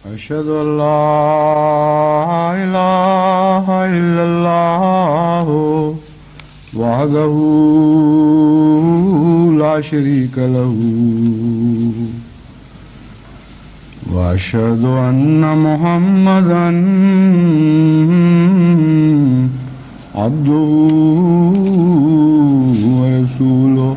أشهد أن لا إله إلا الله وحده لا شريك له وأشهد أن محمدا عبده ورسوله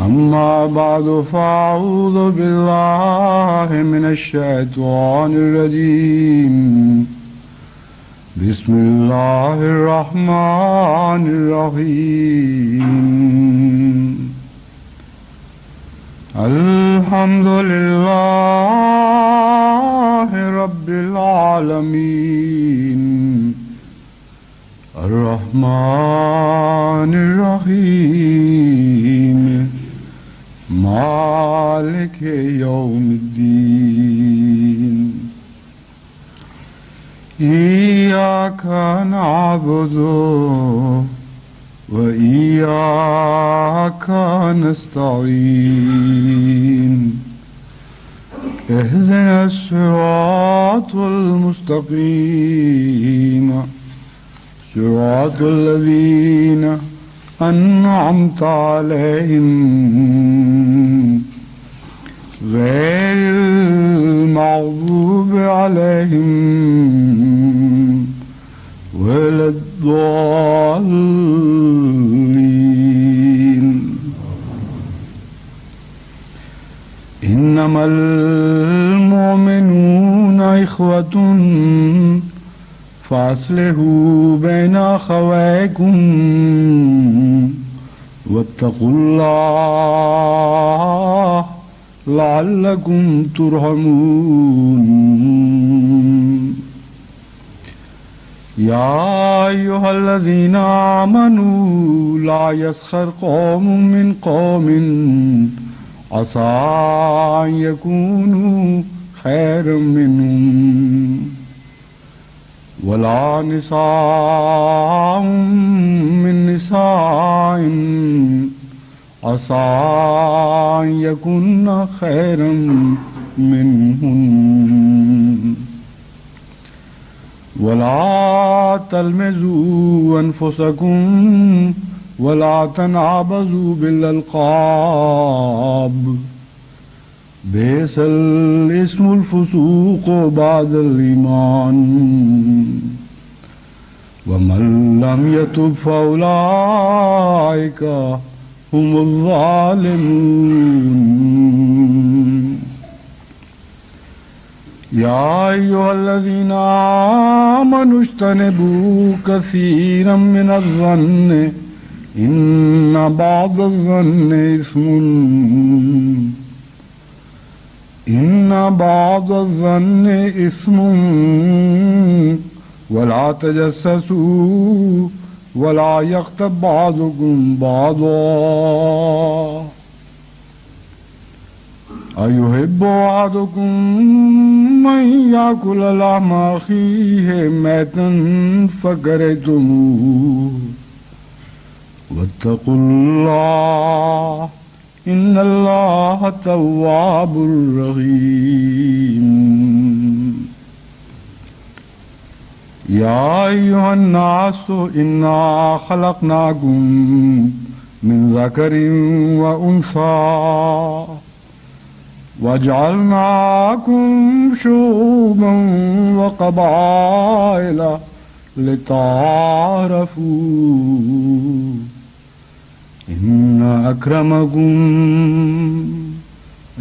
أما بعد فأعوذ بالله من الشيطان الرجيم بسم الله الرحمن الرحيم الحمد لله رب العالمين الرحمن الرحيم مالك يوم الدين إياك نعبد وإياك نستعين اهدنا الصراط المستقيم صراط الذين أنعمت عليهم غير المغضوب عليهم ولا الضالين إنما المؤمنون إخوة فأصلحوا بين أخويكم واتقوا الله لعلكم ترحمون يا أيها الذين آمنوا لا يسخر قوم من قوم عسى أن يكونوا خيرا منهم ولا نساء من نساء عسى أن يكن خيرا منهن ولا تلمزوا أنفسكم ولا تنابزوا بالألقاب بئس الاسم الفسوق بعد الإيمان ومن لم يتب فأولئك هم الظالمون يا أيها الذين آمنوا اجتنبوا كثيرا من الظن إن بعض الظن إثم ولا تجسسوا ولا يغتب بعضكم بعضا أيحب أحدكم من يأكل لحم أخيه ميتا فكرهتموه واتقوا الله إن الله تواب رحيم يا أيها الناس إنا خلقناكم من ذكر وأنثى وجعلناكم شعوبا وقبائل لتعارفوا إن أكرمكم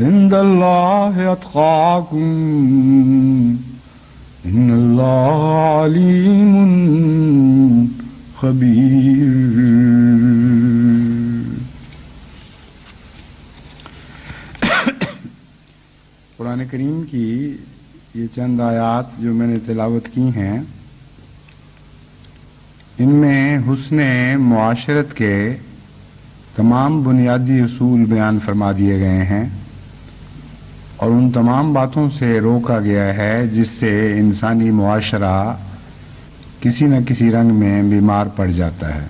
عند الله أتقاكم إن الله عليم خبير. قرآن کریم کی یہ چند آیات جو میں نے تلاوت کی ہیں، ان میں حسن معاشرت کے تمام بنیادی اصول بیان فرما دیے گئے ہیں اور ان تمام باتوں سے روکا گیا ہے جس سے انسانی معاشرہ کسی نہ کسی رنگ میں بیمار پڑ جاتا ہے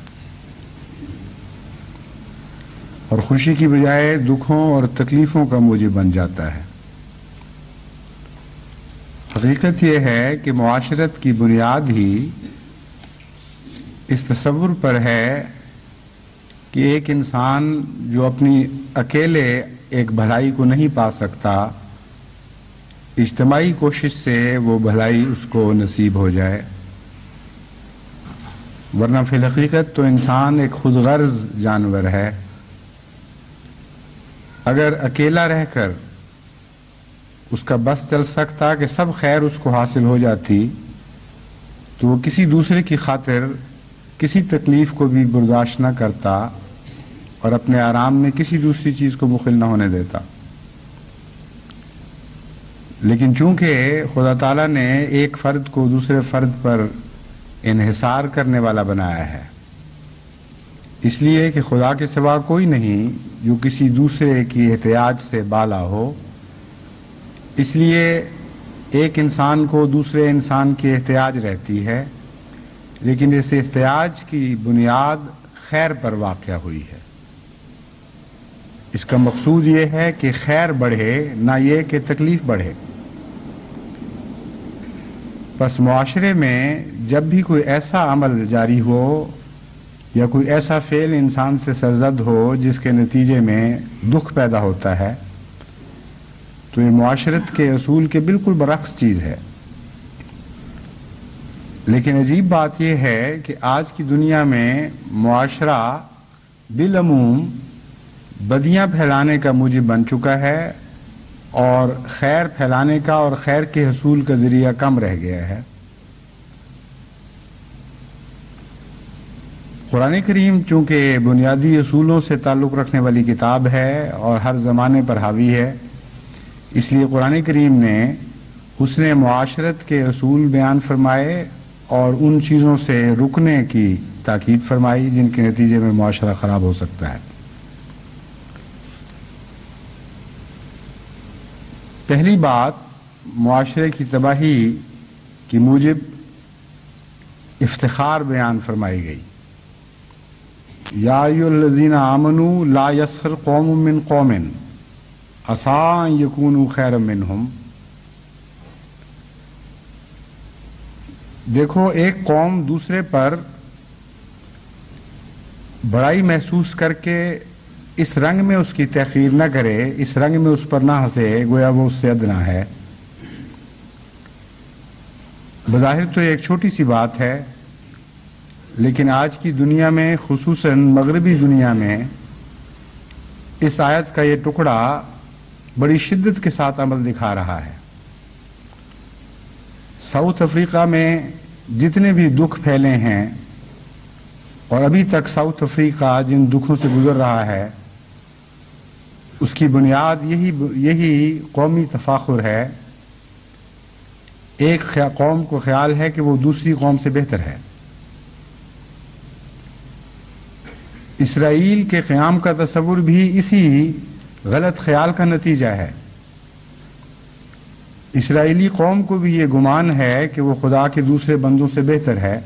اور خوشی کی بجائے دکھوں اور تکلیفوں کا موجب بن جاتا ہے. حقیقت یہ ہے کہ معاشرت کی بنیاد ہی اس تصور پر ہے کہ ایک انسان جو اپنی اکیلے ایک بھلائی کو نہیں پا سکتا، اجتماعی کوشش سے وہ بھلائی اس کو نصیب ہو جائے، ورنہ فی الحقیقت تو انسان ایک خود غرض جانور ہے۔ اگر اکیلا رہ کر اس کا بس چل سکتا کہ سب خیر اس کو حاصل ہو جاتی تو وہ کسی دوسرے کی خاطر کسی تکلیف کو بھی برداشت نہ کرتا اور اپنے آرام میں کسی دوسری چیز کو مخل نہ ہونے دیتا۔ لیکن چونکہ خدا تعالیٰ نے ایک فرد کو دوسرے فرد پر انحصار کرنے والا بنایا ہے، اس لیے کہ خدا کے سوا کوئی نہیں جو کسی دوسرے کی احتیاج سے بالا ہو، اس لیے ایک انسان کو دوسرے انسان کی احتیاج رہتی ہے، لیکن اس احتیاج کی بنیاد خیر پر واقع ہوئی ہے۔ اس کا مقصود یہ ہے کہ خیر بڑھے، نہ یہ کہ تکلیف بڑھے۔ بس معاشرے میں جب بھی کوئی ایسا عمل جاری ہو یا کوئی ایسا فعل انسان سے سرزد ہو جس کے نتیجے میں دکھ پیدا ہوتا ہے، تو یہ معاشرت کے اصول کے بالکل برعکس چیز ہے۔ لیکن عجیب بات یہ ہے کہ آج کی دنیا میں معاشرہ بالعموم بدیاں پھیلانے کا موجب بن چکا ہے اور خیر پھیلانے کا اور خیر کے حصول کا ذریعہ کم رہ گیا ہے۔ قرآن کریم چونکہ بنیادی اصولوں سے تعلق رکھنے والی کتاب ہے اور ہر زمانے پر حاوی ہے، اس لیے قرآن کریم نے حسن معاشرت کے اصول بیان فرمائے اور ان چیزوں سے رکنے کی تاکید فرمائی جن کے نتیجے میں معاشرہ خراب ہو سکتا ہے۔ پہلی بات، معاشرے کی تباہی کی موجب افتخار بیان فرمائی گئی۔ یا ایھا الذین آمنوا لا یسخر قوم من قوم عسیٰ ان یکونوا خیرا منہم۔ دیکھو، ایک قوم دوسرے پر بڑائی محسوس کر کے اس رنگ میں اس کی تحقیر نہ کرے، اس رنگ میں اس پر نہ ہنسے گویا وہ اس سے ادنا ہے۔ بظاہر تو یہ ایک چھوٹی سی بات ہے، لیکن آج کی دنیا میں، خصوصاً مغربی دنیا میں، اس آیت کا یہ ٹکڑا بڑی شدت کے ساتھ عمل دکھا رہا ہے۔ ساؤتھ افریقہ میں جتنے بھی دکھ پھیلے ہیں اور ابھی تک ساؤتھ افریقہ جن دکھوں سے گزر رہا ہے، اس کی بنیاد یہی قومی تفاخر ہے۔ ایک قوم کو خیال ہے کہ وہ دوسری قوم سے بہتر ہے۔ اسرائیل کے قیام کا تصور بھی اسی غلط خیال کا نتیجہ ہے۔ اسرائیلی قوم کو بھی یہ گمان ہے کہ وہ خدا کے دوسرے بندوں سے بہتر ہے،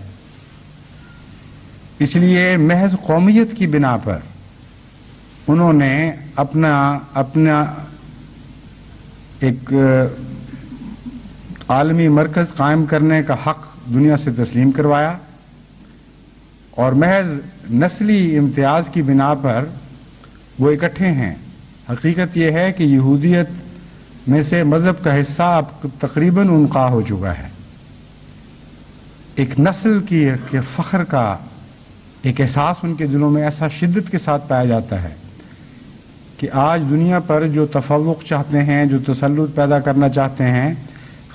اس لیے محض قومیت کی بنا پر انہوں نے اپنا ایک عالمی مرکز قائم کرنے کا حق دنیا سے تسلیم کروایا اور محض نسلی امتیاز کی بنا پر وہ اکٹھے ہیں۔ حقیقت یہ ہے کہ یہودیت میں سے مذہب کا حصہ اب تقریباً انقاع ہو چکا ہے۔ ایک نسل کے فخر کا ایک احساس ان کے دلوں میں ایسا شدت کے ساتھ پایا جاتا ہے کہ آج دنیا پر جو تفوق چاہتے ہیں، جو تسلط پیدا کرنا چاہتے ہیں،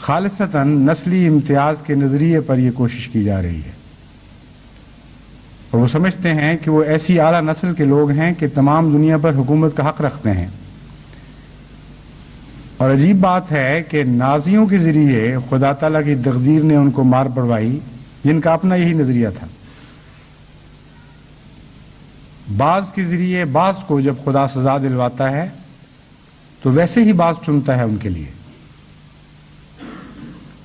خالصتاً نسلی امتیاز کے نظریے پر یہ کوشش کی جا رہی ہے، اور وہ سمجھتے ہیں کہ وہ ایسی اعلیٰ نسل کے لوگ ہیں کہ تمام دنیا پر حکومت کا حق رکھتے ہیں۔ اور عجیب بات ہے کہ نازیوں کے ذریعے خدا تعالیٰ کی تقدیر نے ان کو مار پڑوائی، جن کا اپنا یہی نظریہ تھا۔ بعض کے ذریعے بعض کو جب خدا سزا دلواتا ہے تو ویسے ہی بعض چنتا ہے ان کے لیے۔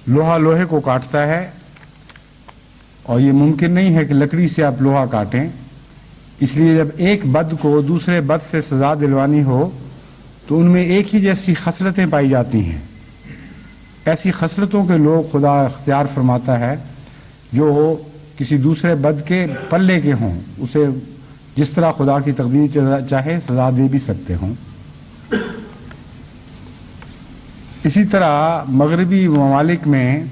لوہا لوہے کو کاٹتا ہے، اور یہ ممکن نہیں ہے کہ لکڑی سے آپ لوہا کاٹیں، اس لیے جب ایک بد کو دوسرے بد سے سزا دلوانی ہو تو ان میں ایک ہی جیسی خصلتیں پائی جاتی ہیں، ایسی خصلتوں کے لوگ خدا اختیار فرماتا ہے جو کسی دوسرے بد کے پلے کے ہوں، اسے جس طرح خدا کی تقدیر چاہے سزا دے بھی سکتے ہوں۔ اسی طرح مغربی ممالک میں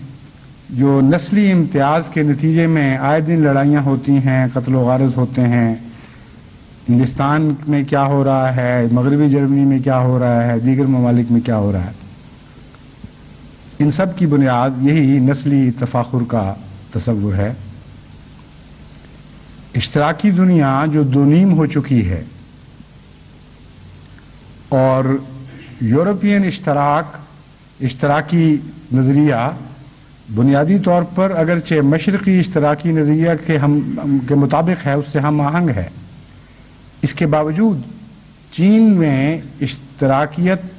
جو نسلی امتیاز کے نتیجے میں آئے دن لڑائیاں ہوتی ہیں، قتل و غارت ہوتے ہیں، ہندوستان میں کیا ہو رہا ہے، مغربی جرمنی میں کیا ہو رہا ہے، دیگر ممالک میں کیا ہو رہا ہے، ان سب کی بنیاد یہی نسلی تفاخر کا تصور ہے۔ اشتراکی دنیا جو دو نیم ہو چکی ہے اور یورپین اشتراکی نظریہ بنیادی طور پر اگرچہ مشرقی اشتراکی نظریہ کے مطابق ہے، اس سے ہم آہنگ ہے، اس کے باوجود چین میں اشتراکیت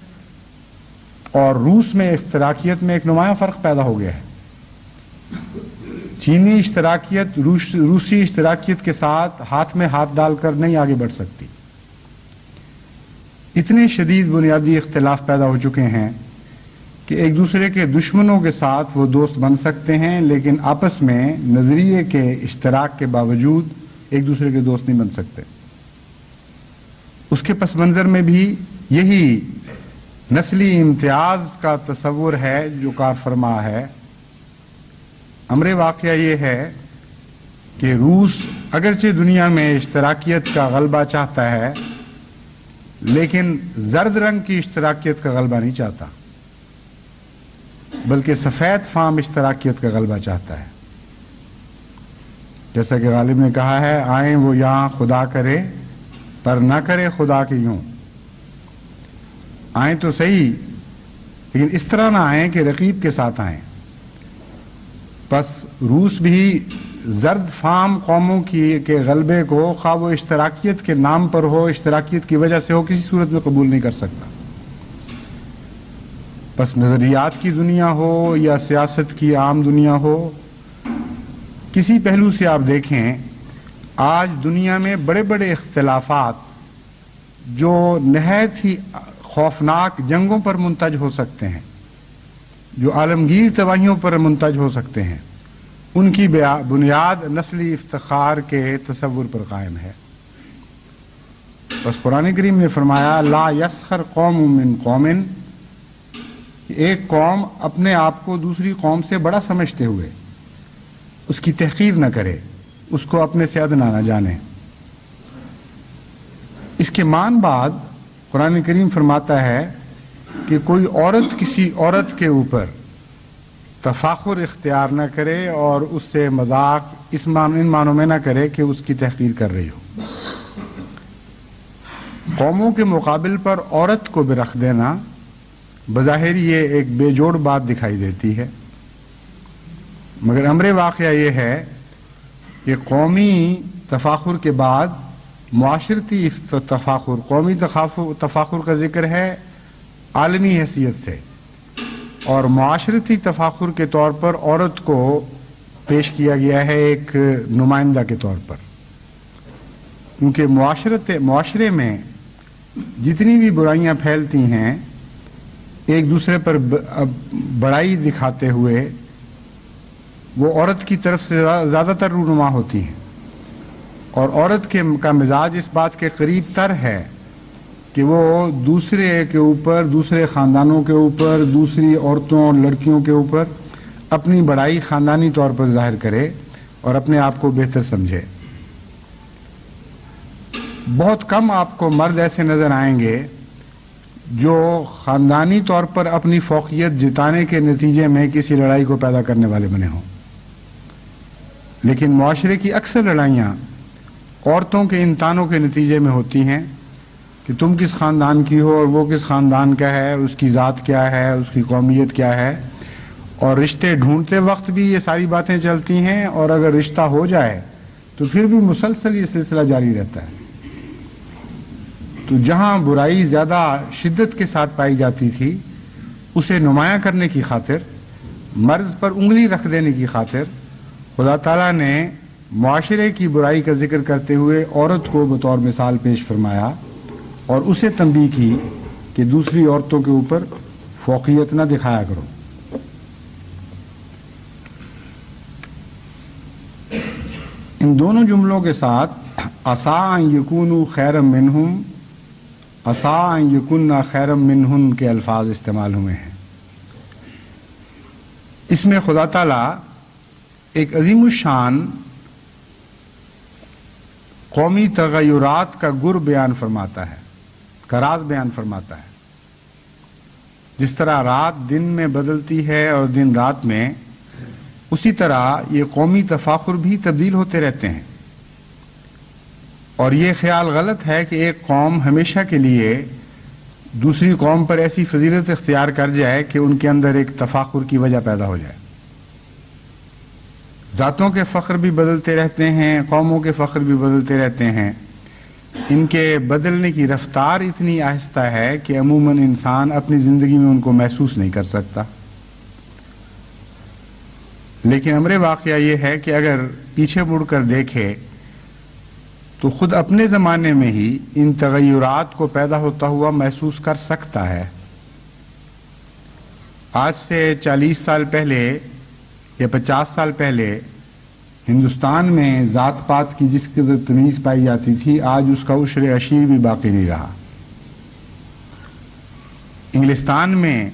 اور روس میں اشتراکیت میں ایک نمایاں فرق پیدا ہو گیا ہے۔ چینی اشتراکیت روسی اشتراکیت کے ساتھ ہاتھ میں ہاتھ ڈال کر نہیں آگے بڑھ سکتی۔ اتنے شدید بنیادی اختلاف پیدا ہو چکے ہیں کہ ایک دوسرے کے دشمنوں کے ساتھ وہ دوست بن سکتے ہیں، لیکن آپس میں نظریے کے اشتراک کے باوجود ایک دوسرے کے دوست نہیں بن سکتے۔ اس کے پس منظر میں بھی یہی نسلی امتیاز کا تصور ہے جو کار فرما ہے۔ امر واقعہ یہ ہے کہ روس اگرچہ دنیا میں اشتراکیت کا غلبہ چاہتا ہے، لیکن زرد رنگ کی اشتراکیت کا غلبہ نہیں چاہتا، بلکہ سفید فام اشتراکیت کا غلبہ چاہتا ہے۔ جیسا کہ غالب نے کہا ہے، آئیں وہ یہاں خدا کرے پر نہ کرے خدا کے یوں۔ آئیں تو صحیح، لیکن اس طرح نہ آئیں کہ رقیب کے ساتھ آئیں۔ پس روس بھی زرد فام قوموں کے غلبے کو خواہ وہ اشتراکیت کے نام پر ہو، اشتراکیت کی وجہ سے ہو، کسی صورت میں قبول نہیں کر سکتا۔ پس نظریات کی دنیا ہو یا سیاست کی عام دنیا ہو، کسی پہلو سے آپ دیکھیں، آج دنیا میں بڑے بڑے اختلافات جو نہایت ہی خوفناک جنگوں پر منتج ہو سکتے ہیں، جو عالمگیر تباہیوں پر منتج ہو سکتے ہیں، ان کی بنیاد نسلی افتخار کے تصور پر قائم ہے۔ بس قرآن کریم نے فرمایا لا یسخر قوم من قوم، ایک قوم اپنے آپ کو دوسری قوم سے بڑا سمجھتے ہوئے اس کی تحقیر نہ کرے، اس کو اپنے سے ادنا نہ جانے۔ اس کے مان بعد قرآن کریم فرماتا ہے کہ کوئی عورت کسی عورت کے اوپر تفاخر اختیار نہ کرے اور اس سے مذاق ان معنوں میں نہ کرے کہ اس کی تحقیر کر رہی ہو۔ قوموں کے مقابل پر عورت کو بھی رکھ دینا بظاہر یہ ایک بے جوڑ بات دکھائی دیتی ہے، مگر امر واقعہ یہ ہے کہ قومی تفاخر کے بعد معاشرتی تفاخر، قومی تفاخر کا ذکر ہے عالمی حیثیت سے، اور معاشرتی تفاخر کے طور پر عورت کو پیش کیا گیا ہے ایک نمائندہ کے طور پر، کیونکہ معاشرے میں جتنی بھی برائیاں پھیلتی ہیں ایک دوسرے پر بڑائی دکھاتے ہوئے وہ عورت کی طرف سے زیادہ تر رونما ہوتی ہیں، اور عورت کا مزاج اس بات کے قریب تر ہے کہ وہ دوسرے کے اوپر، دوسرے خاندانوں کے اوپر، دوسری عورتوں اور لڑکیوں کے اوپر اپنی بڑائی خاندانی طور پر ظاہر کرے اور اپنے آپ کو بہتر سمجھے۔ بہت کم آپ کو مرد ایسے نظر آئیں گے جو خاندانی طور پر اپنی فوقیت جتانے کے نتیجے میں کسی لڑائی کو پیدا کرنے والے بنے ہوں، لیکن معاشرے کی اکثر لڑائیاں عورتوں کے ان تانوں کے نتیجے میں ہوتی ہیں کہ تم کس خاندان کی ہو اور وہ کس خاندان کا ہے، اس کی ذات کیا ہے، اس کی قومیت کیا ہے، اور رشتے ڈھونڈتے وقت بھی یہ ساری باتیں چلتی ہیں، اور اگر رشتہ ہو جائے تو پھر بھی مسلسل یہ سلسلہ جاری رہتا ہے۔ تو جہاں برائی زیادہ شدت کے ساتھ پائی جاتی تھی، اسے نمایاں کرنے کی خاطر، مرض پر انگلی رکھ دینے کی خاطر، خدا تعالیٰ نے معاشرے کی برائی کا ذکر کرتے ہوئے عورت کو بطور مثال پیش فرمایا اور اسے تنبیہ کی کہ دوسری عورتوں کے اوپر فوقیت نہ دکھایا کرو۔ ان دونوں جملوں کے ساتھ عسا ان یکونوا خیرا منہم، عسا ان یکن خیرا منہن کے الفاظ استعمال ہوئے ہیں۔ اس میں خدا تعالیٰ ایک عظیم الشان قومی تغیرات کا گر بیان فرماتا ہے، کا راز بیان فرماتا ہے۔ جس طرح رات دن میں بدلتی ہے اور دن رات میں، اسی طرح یہ قومی تفاخر بھی تبدیل ہوتے رہتے ہیں۔ اور یہ خیال غلط ہے کہ ایک قوم ہمیشہ کے لیے دوسری قوم پر ایسی فضیلت اختیار کر جائے کہ ان کے اندر ایک تفاخر کی وجہ پیدا ہو جائے۔ ذاتوں کے فخر بھی بدلتے رہتے ہیں، قوموں کے فخر بھی بدلتے رہتے ہیں۔ ان کے بدلنے کی رفتار اتنی آہستہ ہے کہ عموماً انسان اپنی زندگی میں ان کو محسوس نہیں کر سکتا۔ لیکن امر واقعہ یہ ہے کہ اگر پیچھے مڑ کر دیکھے تو خود اپنے زمانے میں ہی ان تغیرات کو پیدا ہوتا ہوا محسوس کر سکتا ہے۔ آج سے 40 سال پہلے یا 50 سال پہلے ہندوستان میں ذات پات کی جس قدر تمیز پائی جاتی تھی، آج اس کا عشر عشیر بھی باقی نہیں رہا۔ انگلستان میں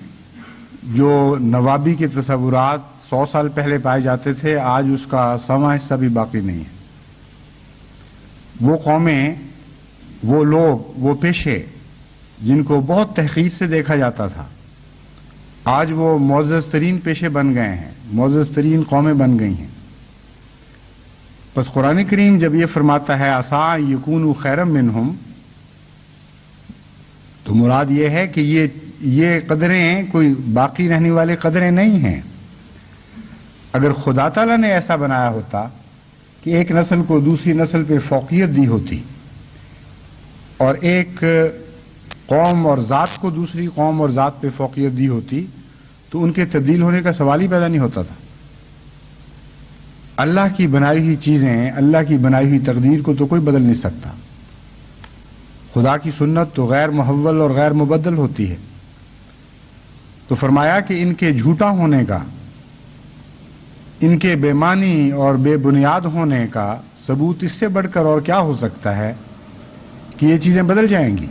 جو نوابی کے تصورات 100 سال پہلے پائے جاتے تھے، آج اس کا سواں حصہ بھی باقی نہیں ہے۔ وہ قومیں، وہ لوگ، وہ پیشے جن کو بہت تحقیر سے دیکھا جاتا تھا، آج وہ معزز ترین پیشے بن گئے ہیں، معزز ترین قومیں بن گئی ہیں۔ بس قرآن کریم جب یہ فرماتا ہے عسا یکونوا خیرا منہم، تو مراد یہ ہے کہ یہ قدریں کوئی باقی رہنے والے قدریں نہیں ہیں۔ اگر خدا تعالیٰ نے ایسا بنایا ہوتا کہ ایک نسل کو دوسری نسل پہ فوقیت دی ہوتی اور ایک قوم اور ذات کو دوسری قوم اور ذات پہ فوقیت دی ہوتی، تو ان کے تبدیل ہونے کا سوال ہی پیدا نہیں ہوتا تھا۔ اللہ کی بنائی ہوئی چیزیں، اللہ کی بنائی ہوئی تقدیر کو تو کوئی بدل نہیں سکتا۔ خدا کی سنت تو غیر محول اور غیر مبدل ہوتی ہے۔ تو فرمایا کہ ان کے جھوٹا ہونے کا، ان کے بے معنی اور بے بنیاد ہونے کا ثبوت اس سے بڑھ کر اور کیا ہو سکتا ہے کہ یہ چیزیں بدل جائیں گی۔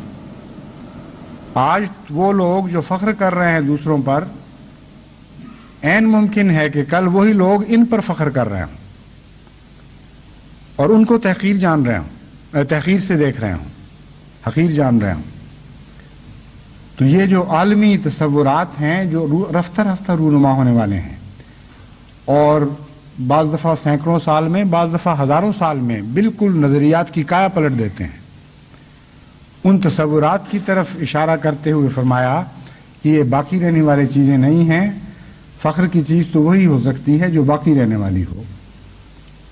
آج وہ لوگ جو فخر کر رہے ہیں دوسروں پر، عین ممکن ہے کہ کل وہی لوگ ان پر فخر کر رہے ہوں اور ان کو تحقیر جان رہے ہوں، تحقیر سے دیکھ رہے ہوں، حقیر جان رہے ہوں۔ تو یہ جو عالمی تصورات ہیں جو رفتہ رفتہ رونما ہونے والے ہیں، اور بعض دفعہ سینکڑوں سال میں، بعض دفعہ ہزاروں سال میں بالکل نظریات کی کایا پلٹ دیتے ہیں، ان تصورات کی طرف اشارہ کرتے ہوئے فرمایا کہ یہ باقی رہنے والی چیزیں نہیں ہیں۔ فخر کی چیز تو وہی ہو سکتی ہے جو باقی رہنے والی ہو۔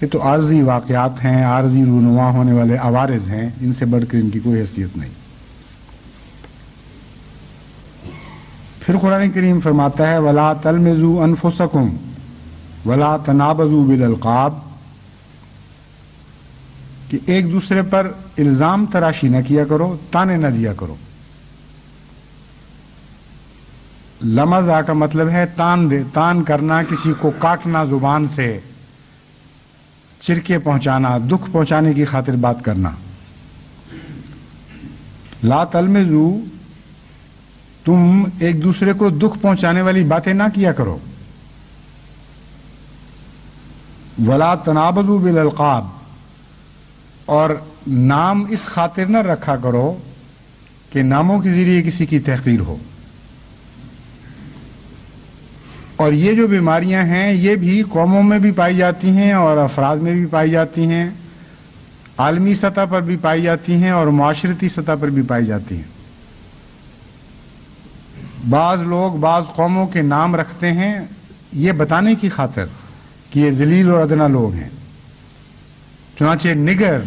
یہ تو عارضی واقعات ہیں، عارضی رونما ہونے والے عوارض ہیں، ان سے بڑھ کر ان کی کوئی حیثیت نہیں۔ پھر قرآن کریم فرماتا ہے وَلَا تَلْمِزُوا أَنفُسَكُمْ وَلَا تَنَابَزُوا بِالْأَلْقَابِ، کہ ایک دوسرے پر الزام تراشی نہ کیا کرو، تانے نہ دیا کرو۔ لمزہ کا مطلب ہے تان کرنا، کسی کو کاٹنا، زبان سے چرکے پہنچانا، دکھ پہنچانے کی خاطر بات کرنا۔ لا تلمزو، تم ایک دوسرے کو دکھ پہنچانے والی باتیں نہ کیا کرو۔ ولا تنابزوا بالالقاب، اور نام اس خاطر نہ رکھا کرو کہ ناموں کے ذریعے کسی کی تحقیر ہو۔ اور یہ جو بیماریاں ہیں یہ بھی قوموں میں بھی پائی جاتی ہیں اور افراد میں بھی پائی جاتی ہیں، عالمی سطح پر بھی پائی جاتی ہیں اور معاشرتی سطح پر بھی پائی جاتی ہیں۔ بعض لوگ بعض قوموں کے نام رکھتے ہیں یہ بتانے کی خاطر کہ یہ ذلیل اور ادنا لوگ ہیں۔ چنانچہ نگر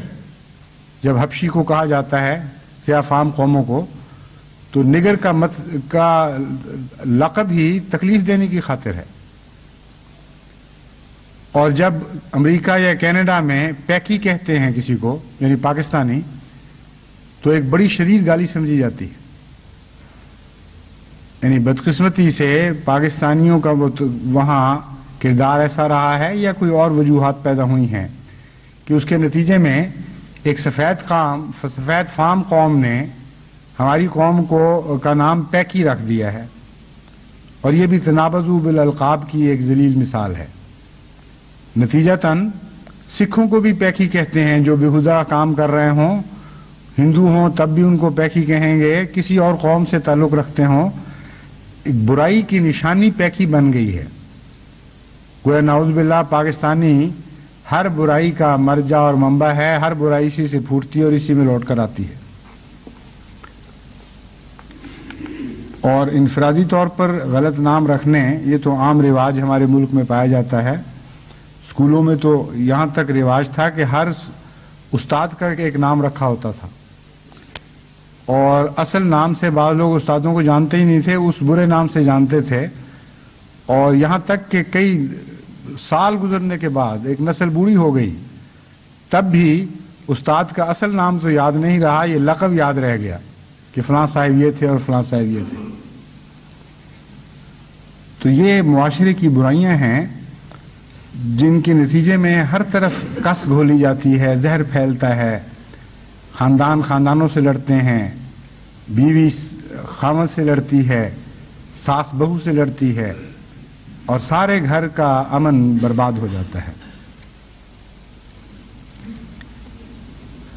جب حبشی کو کہا جاتا ہے، سیاہ فام قوموں کو، تو نگر کا لقب ہی تکلیف دینے کی خاطر ہے۔ اور جب امریکہ یا کینیڈا میں پیکی کہتے ہیں کسی کو، یعنی پاکستانی، تو ایک بڑی شدید گالی سمجھی جاتی ہے۔ یعنی بدقسمتی سے پاکستانیوں کا وہاں کردار ایسا رہا ہے یا کوئی اور وجوہات پیدا ہوئی ہیں کہ کہ اس کے نتیجے میں ایک سفید فام قوم نے ہماری قوم کا نام پیکی رکھ دیا ہے، اور یہ بھی تنابزوا بالالقاب کی ایک ذلیل مثال ہے۔ نتیجتاً سکھوں کو بھی پیکی کہتے ہیں، جو بےہودہ کام کر رہے ہوں، ہندو ہوں تب بھی ان کو پیکی کہیں گے، کسی اور قوم سے تعلق رکھتے ہوں، ایک برائی کی نشانی پیکی بن گئی ہے۔ گویا نعوذ باللہ پاکستانی ہر برائی کا مرجع اور منبع ہے، ہر برائی اسی سے پھوٹتی ہے اور اسی میں لوٹ کر آتی ہے۔ اور انفرادی طور پر غلط نام رکھنے، یہ تو عام رواج ہمارے ملک میں پایا جاتا ہے۔ اسکولوں میں تو یہاں تک رواج تھا کہ ہر استاد کا ایک نام رکھا ہوتا تھا، اور اصل نام سے بعض لوگ استادوں کو جانتے ہی نہیں تھے، اس برے نام سے جانتے تھے، اور یہاں تک کہ کئی سال گزرنے کے بعد ایک نسل بوڑھی ہو گئی، تب بھی استاد کا اصل نام تو یاد نہیں رہا، یہ لقب یاد رہ گیا کہ فلاں صاحب یہ تھے اور فلاں صاحب یہ تھے۔ تو یہ معاشرے کی برائیاں ہیں جن کے نتیجے میں ہر طرف کس گھولی جاتی ہے، زہر پھیلتا ہے، خاندانوں سے لڑتے ہیں، بیوی خاوند سے لڑتی ہے، ساس بہو سے لڑتی ہے، اور سارے گھر کا امن برباد ہو جاتا ہے۔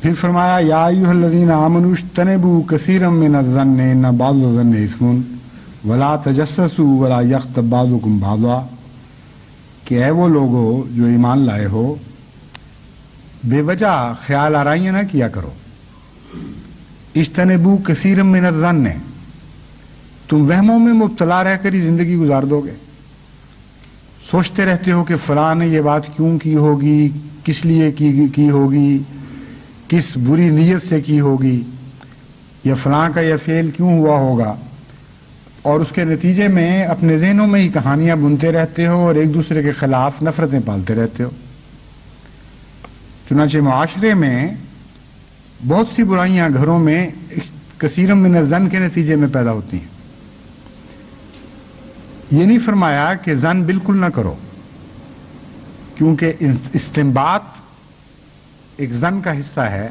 پھر فرمایا یا ایھا الذین آمنوا اجتنبوا کثیرا من الظن ان بعض الظن اثم ولا تجسسوا ولا یغتب بعضکم بعضا، کہ اے وہ لوگو جو ایمان لائے ہو، بے وجہ خیال آرائیاں نہ کیا کرو۔ اجتنبوا کثیرا من الظن، تم وہموں میں مبتلا رہ کر ہی زندگی گزار دو گے، سوچتے رہتے ہو کہ فلاں نے یہ بات کیوں کی ہوگی، کس لیے کی ہوگی، کس بری نیت سے کی ہوگی، یا فلاں کا یہ فعل کیوں ہوا ہوگا، اور اس کے نتیجے میں اپنے ذہنوں میں ہی کہانیاں بنتے رہتے ہو اور ایک دوسرے کے خلاف نفرتیں پالتے رہتے ہو۔ چنانچہ معاشرے میں بہت سی برائیاں گھروں میں کثیر من الظن کے نتیجے میں پیدا ہوتی ہیں۔ یہ نہیں فرمایا کہ ظن بالکل نہ کرو، کیونکہ استنباط ایک ظن کا حصہ ہے۔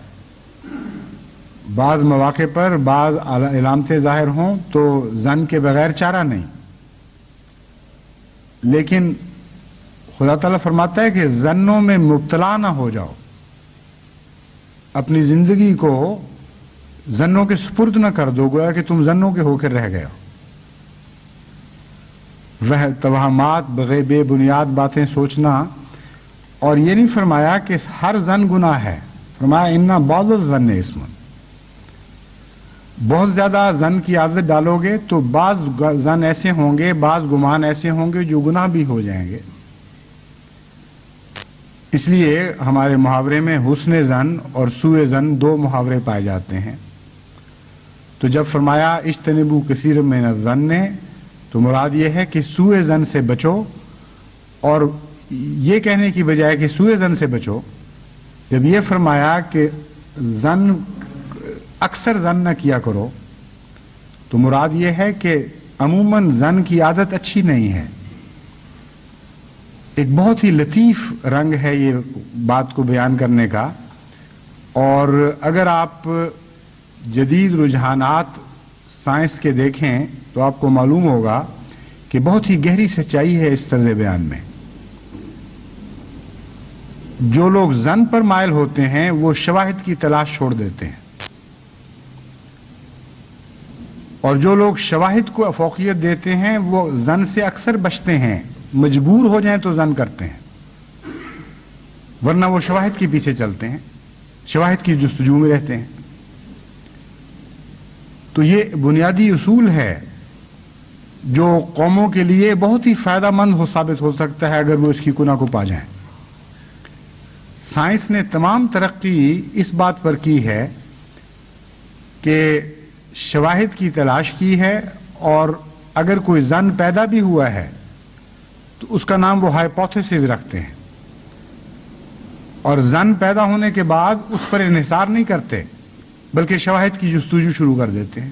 بعض مواقع پر بعض علامتیں ظاہر ہوں تو ظن کے بغیر چارہ نہیں، لیکن خدا تعالیٰ فرماتا ہے کہ ظنوں میں مبتلا نہ ہو جاؤ، اپنی زندگی کو ظنوں کے سپرد نہ کر دو، گویا کہ تم ظنوں کے ہو کر رہ گئے ہو۔ وہ توہمات، بے بنیاد باتیں سوچنا، اور یہ نہیں فرمایا کہ ہر ظن گناہ ہے، فرمایا اِنَّ بَعْضَ الظَّنِّ اثم۔ بہت زیادہ ظن کی عادت ڈالو گے تو بعض ظن ایسے ہوں گے، بعض گمان ایسے ہوں گے جو گناہ بھی ہو جائیں گے۔ اس لیے ہمارے محاورے میں حسن ظن اور سوء ظن دو محاورے پائے جاتے ہیں۔ تو جب فرمایا اجتنبوا کثیر من الظن، تو مراد یہ ہے کہ سوء ظن سے بچو، اور یہ کہنے کی بجائے کہ سوء ظن سے بچو، جب یہ فرمایا کہ ظن اکثر ظن نہ کیا کرو، تو مراد یہ ہے کہ عموماً ظن کی عادت اچھی نہیں ہے۔ ایک بہت ہی لطیف رنگ ہے یہ بات کو بیان کرنے کا، اور اگر آپ جدید رجحانات سائنس کے دیکھیں تو آپ کو معلوم ہوگا کہ بہت ہی گہری سچائی ہے اس طرز بیان میں۔ جو لوگ ظن پر مائل ہوتے ہیں وہ شواہد کی تلاش چھوڑ دیتے ہیں، اور جو لوگ شواہد کو فوقیت دیتے ہیں وہ ظن سے اکثر بچتے ہیں، مجبور ہو جائیں تو ظن کرتے ہیں، ورنہ وہ شواہد کے پیچھے چلتے ہیں، شواہد کی جستجو میں رہتے ہیں۔ تو یہ بنیادی اصول ہے جو قوموں کے لیے بہت ہی فائدہ مند ثابت ہو سکتا ہے اگر وہ اس کی کنہ کو پا جائیں۔ سائنس نے تمام ترقی اس بات پر کی ہے کہ شواہد کی تلاش کی ہے، اور اگر کوئی ظن پیدا بھی ہوا ہے تو اس کا نام وہ ہائپوتھیسس رکھتے ہیں، اور ظن پیدا ہونے کے بعد اس پر انحصار نہیں کرتے بلکہ شواہد کی جستجو شروع کر دیتے ہیں،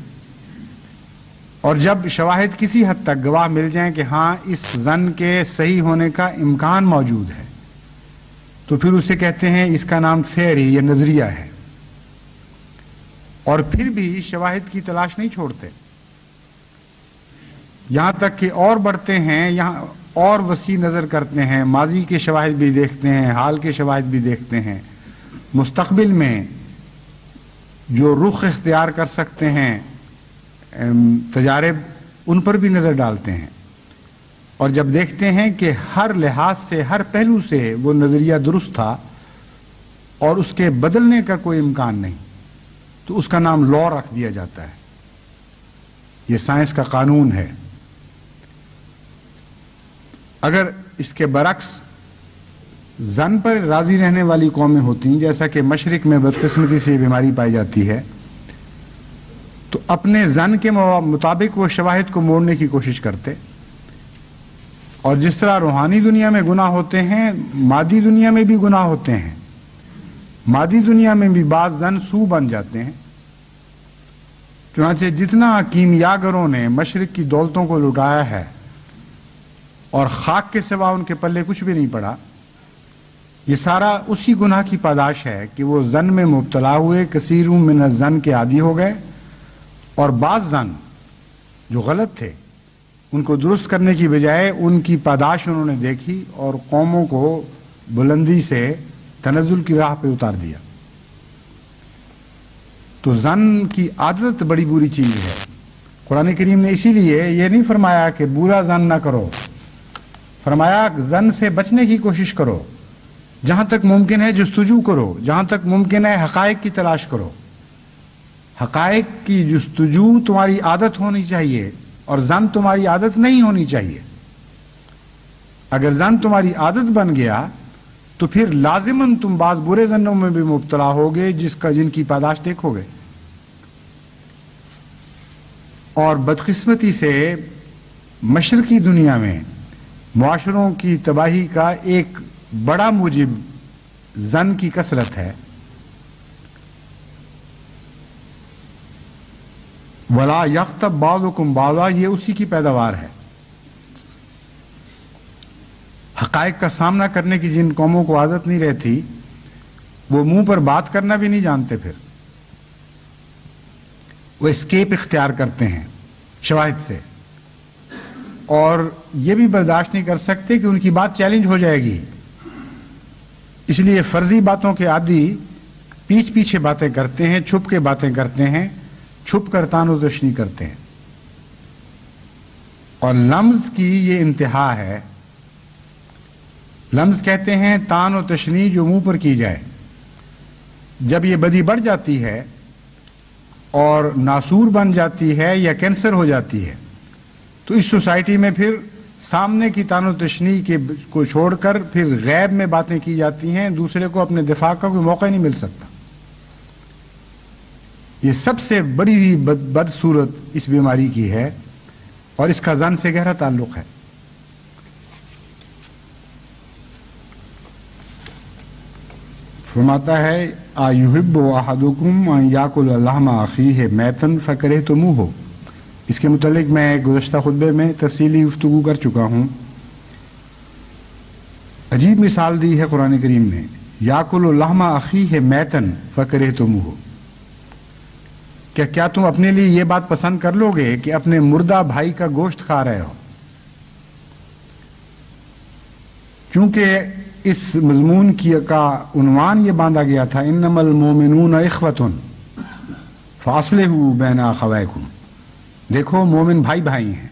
اور جب شواہد کسی حد تک گواہ مل جائیں کہ ہاں اس ظن کے صحیح ہونے کا امکان موجود ہے تو پھر اسے کہتے ہیں اس کا نام تھیوری یا نظریہ ہے، اور پھر بھی شواہد کی تلاش نہیں چھوڑتے، یہاں تک کہ اور بڑھتے ہیں، یہاں اور وسیع نظر کرتے ہیں، ماضی کے شواہد بھی دیکھتے ہیں، حال کے شواہد بھی دیکھتے ہیں، مستقبل میں جو رخ اختیار کر سکتے ہیں تجارب، ان پر بھی نظر ڈالتے ہیں، اور جب دیکھتے ہیں کہ ہر لحاظ سے، ہر پہلو سے وہ نظریہ درست تھا اور اس کے بدلنے کا کوئی امکان نہیں، تو اس کا نام لا رکھ دیا جاتا ہے۔ یہ سائنس کا قانون ہے۔ اگر اس کے برعکس زن پر راضی رہنے والی قومیں ہوتی، جیسا کہ مشرق میں بدقسمتی سے یہ بیماری پائی جاتی ہے، تو اپنے زن کے مطابق وہ شواہد کو موڑنے کی کوشش کرتے، اور جس طرح روحانی دنیا میں گناہ ہوتے ہیں، مادی دنیا میں بھی گناہ ہوتے ہیں، مادی دنیا میں بھی بعض زن سو بن جاتے ہیں۔ چنانچہ جتنا کیمیاگروں نے مشرق کی دولتوں کو لٹایا ہے اور خاک کے سوا ان کے پلے کچھ بھی نہیں پڑا، یہ سارا اسی گناہ کی پاداش ہے کہ وہ زن میں مبتلا ہوئے، کثیر من الزن کے عادی ہو گئے، اور بعض زن جو غلط تھے ان کو درست کرنے کی بجائے ان کی پاداش انہوں نے دیکھی اور قوموں کو بلندی سے تنزل کی راہ پہ اتار دیا۔ تو زن کی عادت بڑی بری چیز ہے۔ قرآن کریم نے اسی لیے یہ نہیں فرمایا کہ برا زن نہ کرو، فرمایا زن سے بچنے کی کوشش کرو، جہاں تک ممکن ہے جستجو کرو، جہاں تک ممکن ہے حقائق کی تلاش کرو۔ حقائق کی جستجو تمہاری عادت ہونی چاہیے، اور زن تمہاری عادت نہیں ہونی چاہیے۔ اگر زن تمہاری عادت بن گیا تو پھر لازماً تم بعض برے زنوں میں بھی مبتلا ہوگے جن کی پاداش دیکھو گے۔ اور بدقسمتی سے مشرقی دنیا میں معاشروں کی تباہی کا ایک بڑا موجب زن کی کثرت ہے۔ وَلَا يَغْتَبْ بَعْضُكُمْ بَعْضًا، یہ اسی کی پیداوار ہے۔ حقائق کا سامنا کرنے کی جن قوموں کو عادت نہیں رہتی، وہ منہ پر بات کرنا بھی نہیں جانتے، پھر وہ اسکیپ اختیار کرتے ہیں شواہد سے، اور یہ بھی برداشت نہیں کر سکتے کہ ان کی بات چیلنج ہو جائے گی، اس لیے فرضی باتوں کے عادی پیچھے باتیں کرتے ہیں، چھپ کے باتیں کرتے ہیں، چھپ کر تان و تشنیع کرتے ہیں۔ اور لمز کی یہ انتہا ہے۔ لمز کہتے ہیں تان و تشنیع جو منہ پر کی جائے۔ جب یہ بدی بڑھ جاتی ہے اور ناسور بن جاتی ہے یا کینسر ہو جاتی ہے، تو اس سوسائٹی میں پھر سامنے کی تان و تشنیع کو چھوڑ کر پھر غیب میں باتیں کی جاتی ہیں، دوسرے کو اپنے دفاع کا کوئی موقع نہیں مل سکتا۔ یہ سب سے بڑی ہوئی بد صورت اس بیماری کی ہے، اور اس کا زن سے گہرا تعلق ہے۔ فرماتا ہے اَیُحِبُّ أَحَدُکُمْ أَن یَأْکُلَ لَحْمَ أَخِیہِ مَیْتًا فَکَرِہْتُمُوہُ، اس کے متعلق میں گزشتہ خطبے میں تفصیلی گفتگو کر چکا ہوں۔ عجیب مثال دی ہے قرآن کریم نے، یَأْکُلُ لَحْمَ أَخِیہِ مَیْتًا فَکَرِہْتُمُوہُ، کیا تم اپنے لیے یہ بات پسند کر لو گے کہ اپنے مردہ بھائی کا گوشت کھا رہے ہو؟ چونکہ اس مضمون کا عنوان یہ باندھا گیا تھا انما المومنون اخوۃ فاصلحوا بین اخویکم، دیکھو مومن بھائی بھائی ہیں،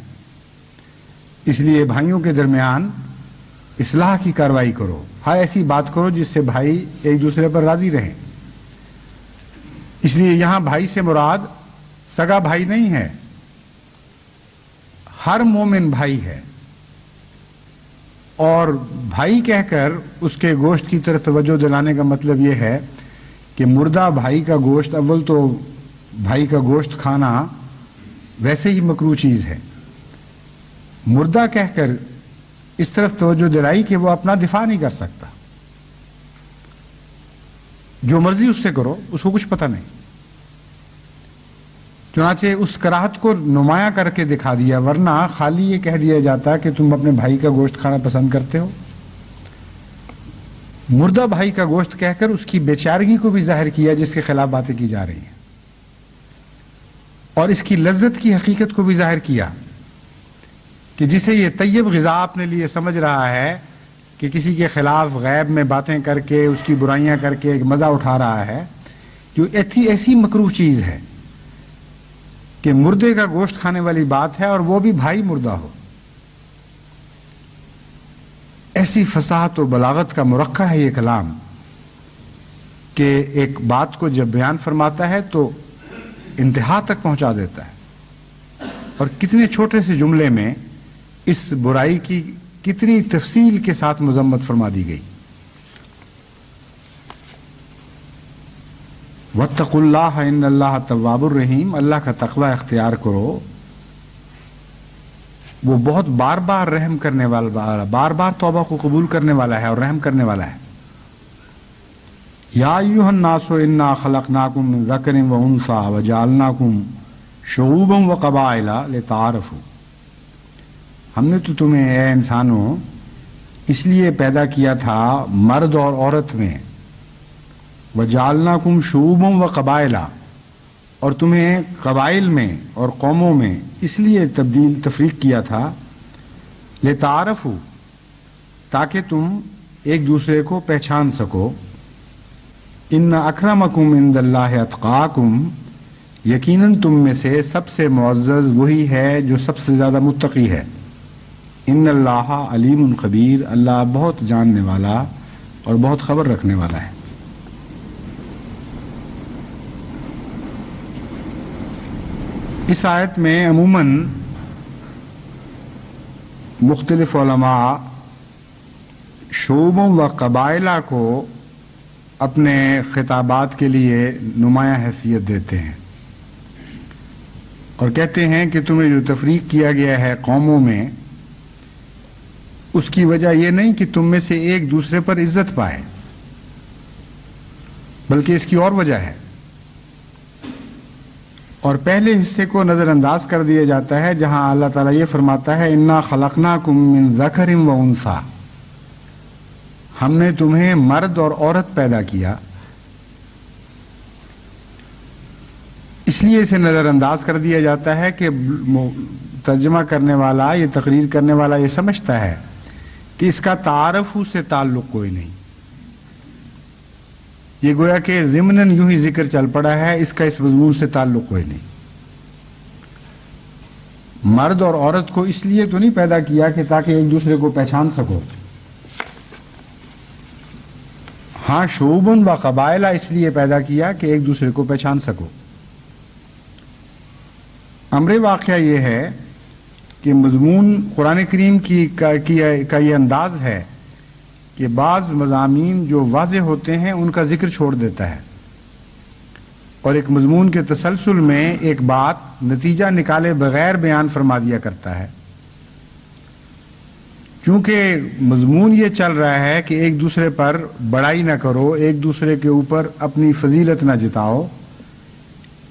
اس لیے بھائیوں کے درمیان اصلاح کی کارروائی کرو، ہر ایسی بات کرو جس سے بھائی ایک دوسرے پر راضی رہیں۔ اس لیے یہاں بھائی سے مراد سگا بھائی نہیں ہے، ہر مومن بھائی ہے، اور بھائی کہہ کر اس کے گوشت کی طرف توجہ دلانے کا مطلب یہ ہے کہ مردہ بھائی کا گوشت، اول تو بھائی کا گوشت کھانا ویسے ہی مکروہ چیز ہے، مردہ کہہ کر اس طرف توجہ دلائی کہ وہ اپنا دفاع نہیں کر سکتا، جو مرضی اس سے کرو، اس کو کچھ پتہ نہیں۔ چنانچہ اس کراہت کو نمایاں کر کے دکھا دیا، ورنہ خالی یہ کہہ دیا جاتا کہ تم اپنے بھائی کا گوشت کھانا پسند کرتے ہو۔ مردہ بھائی کا گوشت کہہ کر اس کی بیچارگی کو بھی ظاہر کیا جس کے خلاف باتیں کی جا رہی ہیں، اور اس کی لذت کی حقیقت کو بھی ظاہر کیا کہ جسے یہ طیب غذا اپنے لیے سمجھ رہا ہے کہ کسی کے خلاف غیب میں باتیں کر کے اس کی برائیاں کر کے ایک مزہ اٹھا رہا ہے، جو ایسی مکروہ چیز ہے کہ مردے کا گوشت کھانے والی بات ہے، اور وہ بھی بھائی مردہ ہو۔ ایسی فصاحت و بلاغت کا مرقع ہے یہ کلام کہ ایک بات کو جب بیان فرماتا ہے تو انتہا تک پہنچا دیتا ہے، اور کتنے چھوٹے سے جملے میں اس برائی کی کتنی تفصیل کے ساتھ مذمت فرما دی گئی۔ واتقوا اللہ ان اللہ تواب الرحیم، اللہ کا تقوی اختیار کرو، وہ بہت بار بار رحم کرنے والا، بار بار توبہ کو قبول کرنے والا ہے اور رحم کرنے والا ہے۔ یا ایھا الناس انا خلقناکم من ذکر و انثی وجعلناکم شعوبا وقبائل لتعارفوا، ہم نے تو تمہیں اے انسانوں اس لیے پیدا کیا تھا مرد اور عورت میں، وجعلناکم شعوبا وقبائل، اور تمہیں قبائل میں اور قوموں میں اس لیے تفریق کیا تھا، لتعارفوا، تاکہ تم ایک دوسرے کو پہچان سکو، ان اکرمکم عند اللہ اتقاکم، یقیناً تم میں سے سب سے معزز وہی ہے جو سب سے زیادہ متقی ہے، ان اللہ علیم خبیر، اللہ بہت جاننے والا اور بہت خبر رکھنے والا ہے۔ اس آیت میں عموماً مختلف علماء شعوبوں و قبائلہ کو اپنے خطابات کے لیے نمایاں حیثیت دیتے ہیں، اور کہتے ہیں کہ تمہیں جو تفریق کیا گیا ہے قوموں میں، اس کی وجہ یہ نہیں کہ تم میں سے ایک دوسرے پر عزت پائے، بلکہ اس کی اور وجہ ہے، اور پہلے حصے کو نظر انداز کر دیا جاتا ہے جہاں اللہ تعالیٰ یہ فرماتا ہے انا خلقناکم من ذکر و انثی، ہم نے تمہیں مرد اور عورت پیدا کیا، اس لیے اسے نظر انداز کر دیا جاتا ہے کہ ترجمہ کرنے والا، یہ تقریر کرنے والا یہ سمجھتا ہے کہ اس کا تعارف سے تعلق کوئی نہیں، یہ گویا کہ ضمناً یوں ہی ذکر چل پڑا ہے، اس کا اس مضمون سے تعلق کوئی نہیں۔ مرد اور عورت کو اس لیے تو نہیں پیدا کیا کہ تاکہ ایک دوسرے کو پہچان سکو، ہاں شعوباً و قبائلہ اس لیے پیدا کیا کہ ایک دوسرے کو پہچان سکو۔ امر واقعہ یہ ہے کہ مضمون قرآن کریم کا یہ انداز ہے کہ بعض مضامین جو واضح ہوتے ہیں ان کا ذکر چھوڑ دیتا ہے، اور ایک مضمون کے تسلسل میں ایک بات نتیجہ نکالے بغیر بیان فرما دیا کرتا ہے، چونکہ مضمون یہ چل رہا ہے کہ ایک دوسرے پر بڑائی نہ کرو، ایک دوسرے کے اوپر اپنی فضیلت نہ جتاؤ،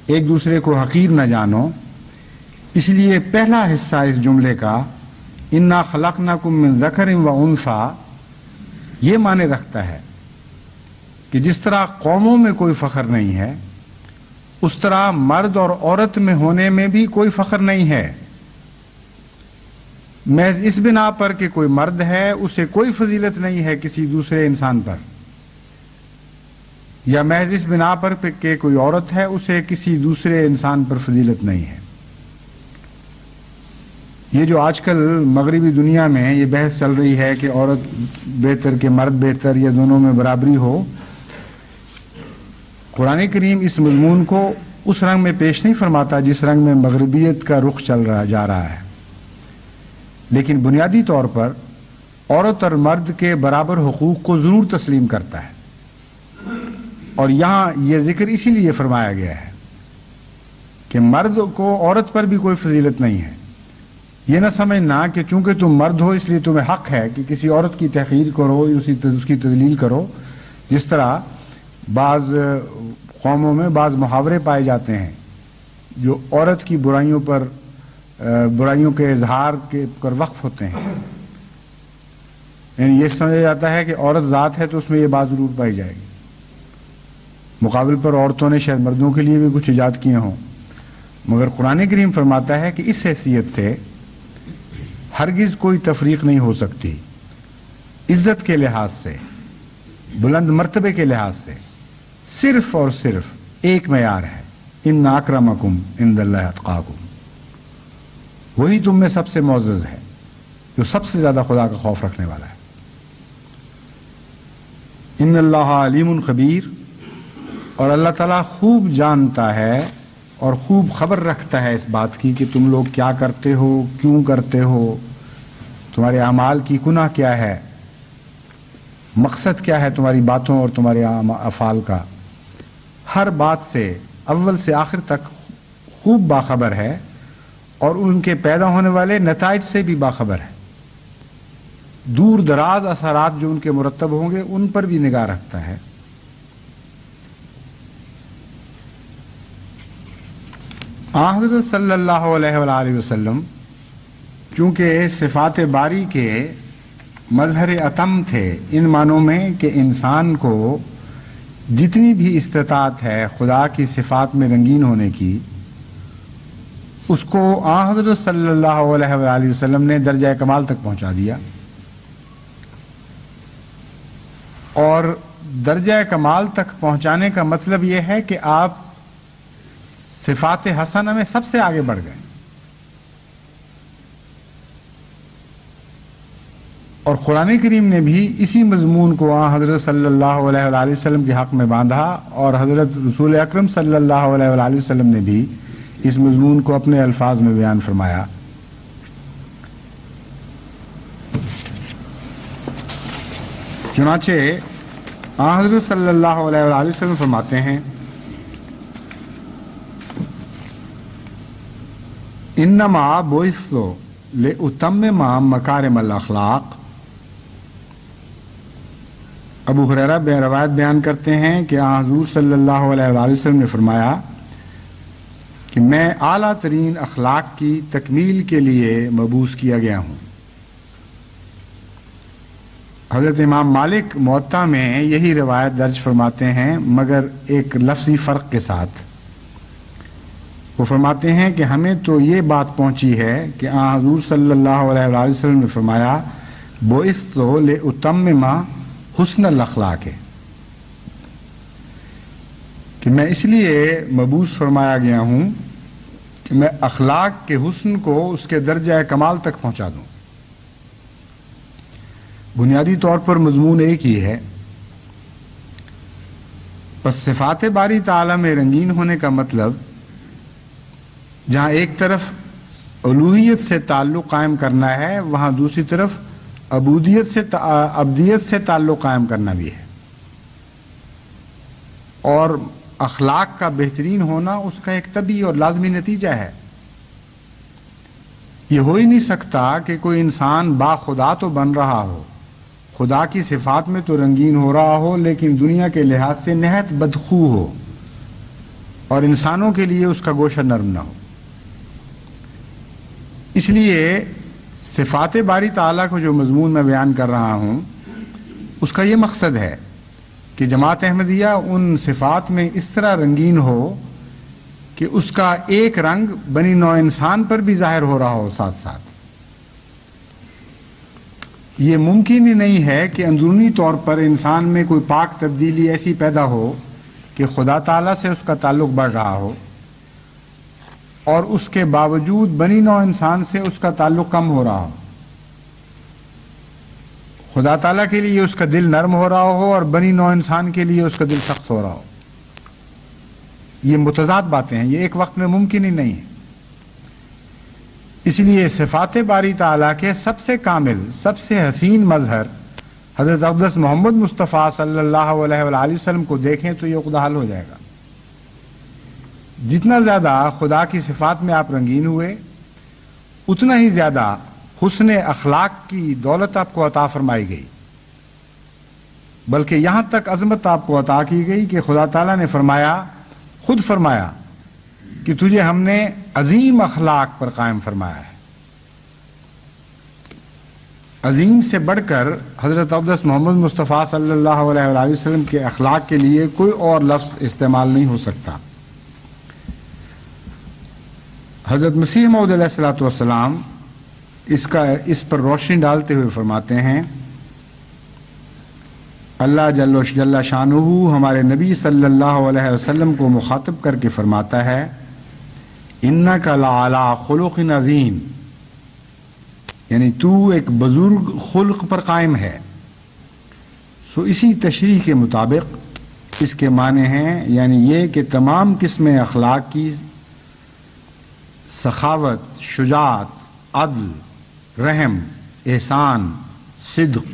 ایک دوسرے کو حقیر نہ جانو، اس لیے پہلا حصہ اس جملے کا انا خلقناکم من ذکر و انثی یہ معنی رکھتا ہے کہ جس طرح قوموں میں کوئی فخر نہیں ہے، اس طرح مرد اور عورت میں ہونے میں بھی کوئی فخر نہیں ہے، محض اس بنا پر کہ کوئی مرد ہے اسے کوئی فضیلت نہیں ہے کسی دوسرے انسان پر، یا محض اس بنا پر کہ کوئی عورت ہے اسے کسی دوسرے انسان پر فضیلت نہیں ہے۔ یہ جو آج کل مغربی دنیا میں یہ بحث چل رہی ہے کہ عورت بہتر کہ مرد بہتر یا دونوں میں برابری ہو، قرآن کریم اس مضمون کو اس رنگ میں پیش نہیں فرماتا جس رنگ میں مغربیت کا رخ جا رہا ہے، لیکن بنیادی طور پر عورت اور مرد کے برابر حقوق کو ضرور تسلیم کرتا ہے، اور یہاں یہ ذکر اسی لیے فرمایا گیا ہے کہ مرد کو عورت پر بھی کوئی فضیلت نہیں ہے۔ یہ نہ سمجھنا کہ چونکہ تم مرد ہو اس لیے تمہیں حق ہے کہ کسی عورت کی تحقیر کرو، اس کی تذلیل کرو، جس طرح بعض قوموں میں بعض محاورے پائے جاتے ہیں جو عورت کی برائیوں کے اظہار کے پر وقف ہوتے ہیں۔ یعنی یہ سمجھا جاتا ہے کہ عورت ذات ہے تو اس میں یہ بات ضرور پائی جائے گی. مقابل پر عورتوں نے شاید مردوں کے لیے بھی کچھ ایجاد کیے ہوں، مگر قرآن کریم فرماتا ہے کہ اس حیثیت سے ہرگز کوئی تفریق نہیں ہو سکتی. عزت کے لحاظ سے، بلند مرتبے کے لحاظ سے صرف اور صرف ایک معیار ہے، ان اکرمکم عند اللہ اتقاکم. وہی تم میں سب سے معزز ہے جو سب سے زیادہ خدا کا خوف رکھنے والا ہے. ان اللہ علیم خبیر، اور اللہ تعالیٰ خوب جانتا ہے اور خوب خبر رکھتا ہے اس بات کی کہ تم لوگ کیا کرتے ہو، کیوں کرتے ہو، تمہارے اعمال کی گناہ کیا ہے، مقصد کیا ہے تمہاری باتوں اور تمہارے افعال کا. ہر بات سے اول سے آخر تک خوب باخبر ہے، اور ان کے پیدا ہونے والے نتائج سے بھی باخبر ہے. دور دراز اثرات جو ان کے مرتب ہوں گے ان پر بھی نگاہ رکھتا ہے. حضرت صلی اللہ علیہ وآلہ وسلم چونکہ صفات باری کے مظہر اتم تھے، ان معنوں میں کہ انسان کو جتنی بھی استطاعت ہے خدا کی صفات میں رنگین ہونے کی، اس کو حضرت صلی اللہ علیہ وآلہ وسلم نے درجہ کمال تک پہنچا دیا. اور درجہ کمال تک پہنچانے کا مطلب یہ ہے کہ آپ صفات حسنہ میں سب سے آگے بڑھ گئے. اور قرآن کریم نے بھی اسی مضمون کو حضرت صلی اللہ علیہ وآلہ وسلم کے حق میں باندھا، اور حضرت رسول اکرم صلی اللہ علیہ وآلہ وسلم نے بھی اس مضمون کو اپنے الفاظ میں بیان فرمایا. چنانچہ حضرت صلی اللہ علیہ وآلہ وسلم فرماتے ہیں انما بعثت لاتمم مکارم الاخلاق. ابو ہریرہ روایت بیان کرتے ہیں کہ حضور صلی اللہ علیہ وآلہ وسلم نے فرمایا کہ میں اعلیٰ ترین اخلاق کی تکمیل کے لیے مبعوث کیا گیا ہوں. حضرت امام مالک موطا میں یہی روایت درج فرماتے ہیں، مگر ایک لفظی فرق کے ساتھ. وہ فرماتے ہیں کہ ہمیں تو یہ بات پہنچی ہے کہ حضور صلی اللہ علیہ وآلہ وسلم نے فرمایا بعثت لاتمم حسن الاخلاق ہے، کہ میں اس لیے مبعوث فرمایا گیا ہوں کہ میں اخلاق کے حسن کو اس کے درجہ کمال تک پہنچا دوں. بنیادی طور پر مضمون ایک ہی ہے. پس صفات باری تعالیٰ میں رنگین ہونے کا مطلب جہاں ایک طرف الوہیت سے تعلق قائم کرنا ہے، وہاں دوسری طرف عبدیت سے تعلق قائم کرنا بھی ہے. اور اخلاق کا بہترین ہونا اس کا ایک طبیعی اور لازمی نتیجہ ہے. یہ ہو ہی نہیں سکتا کہ کوئی انسان با خدا تو بن رہا ہو، خدا کی صفات میں تو رنگین ہو رہا ہو، لیکن دنیا کے لحاظ سے نہایت بدخو ہو اور انسانوں کے لیے اس کا گوشہ نرم نہ ہو. اس لیے صفات باری تعالیٰ کو جو مضمون میں بیان کر رہا ہوں اس کا یہ مقصد ہے کہ جماعت احمدیہ ان صفات میں اس طرح رنگین ہو کہ اس کا ایک رنگ بنی نوع انسان پر بھی ظاہر ہو رہا ہو ساتھ ساتھ. یہ ممکن ہی نہیں ہے کہ اندرونی طور پر انسان میں کوئی پاک تبدیلی ایسی پیدا ہو کہ خدا تعالیٰ سے اس کا تعلق بڑھ رہا ہو، اور اس کے باوجود بنی نوع انسان سے اس کا تعلق کم ہو رہا ہو. خدا تعالیٰ کے لیے اس کا دل نرم ہو رہا ہو اور بنی نوع انسان کے لیے اس کا دل سخت ہو رہا ہو. یہ متضاد باتیں ہیں، یہ ایک وقت میں ممکن ہی نہیں ہے. اس لیے صفات باری تعالیٰ کے سب سے کامل، سب سے حسین مظہر حضرت اقدس محمد مصطفیٰ صلی اللہ علیہ وآلہ وسلم کو دیکھیں تو یہ عقدہ حل ہو جائے گا. جتنا زیادہ خدا کی صفات میں آپ رنگین ہوئے، اتنا ہی زیادہ حسن اخلاق کی دولت آپ کو عطا فرمائی گئی، بلکہ یہاں تک عظمت آپ کو عطا کی گئی کہ خدا تعالیٰ نے خود فرمایا کہ تجھے ہم نے عظیم اخلاق پر قائم فرمایا ہے. عظیم سے بڑھ کر حضرت اقدس محمد مصطفیٰ صلی اللہ علیہ وآلہ وسلم کے اخلاق کے لیے کوئی اور لفظ استعمال نہیں ہو سکتا۔ حضرت مسیح موعود علیہ الصلوۃ والسلام اس پر روشنی ڈالتے ہوئے فرماتے ہیں، اللہ جل شانہ ہمارے نبی صلی اللہ علیہ وسلم کو مخاطب کر کے فرماتا ہے، انک لعلی خلق عظیم، یعنی تو ایک بزرگ خلق پر قائم ہے۔ سو اسی تشریح کے مطابق اس کے معنی ہیں، یعنی یہ کہ تمام قسم اخلاق کی سخاوت، شجاعت، عدل، رحم، احسان، صدق،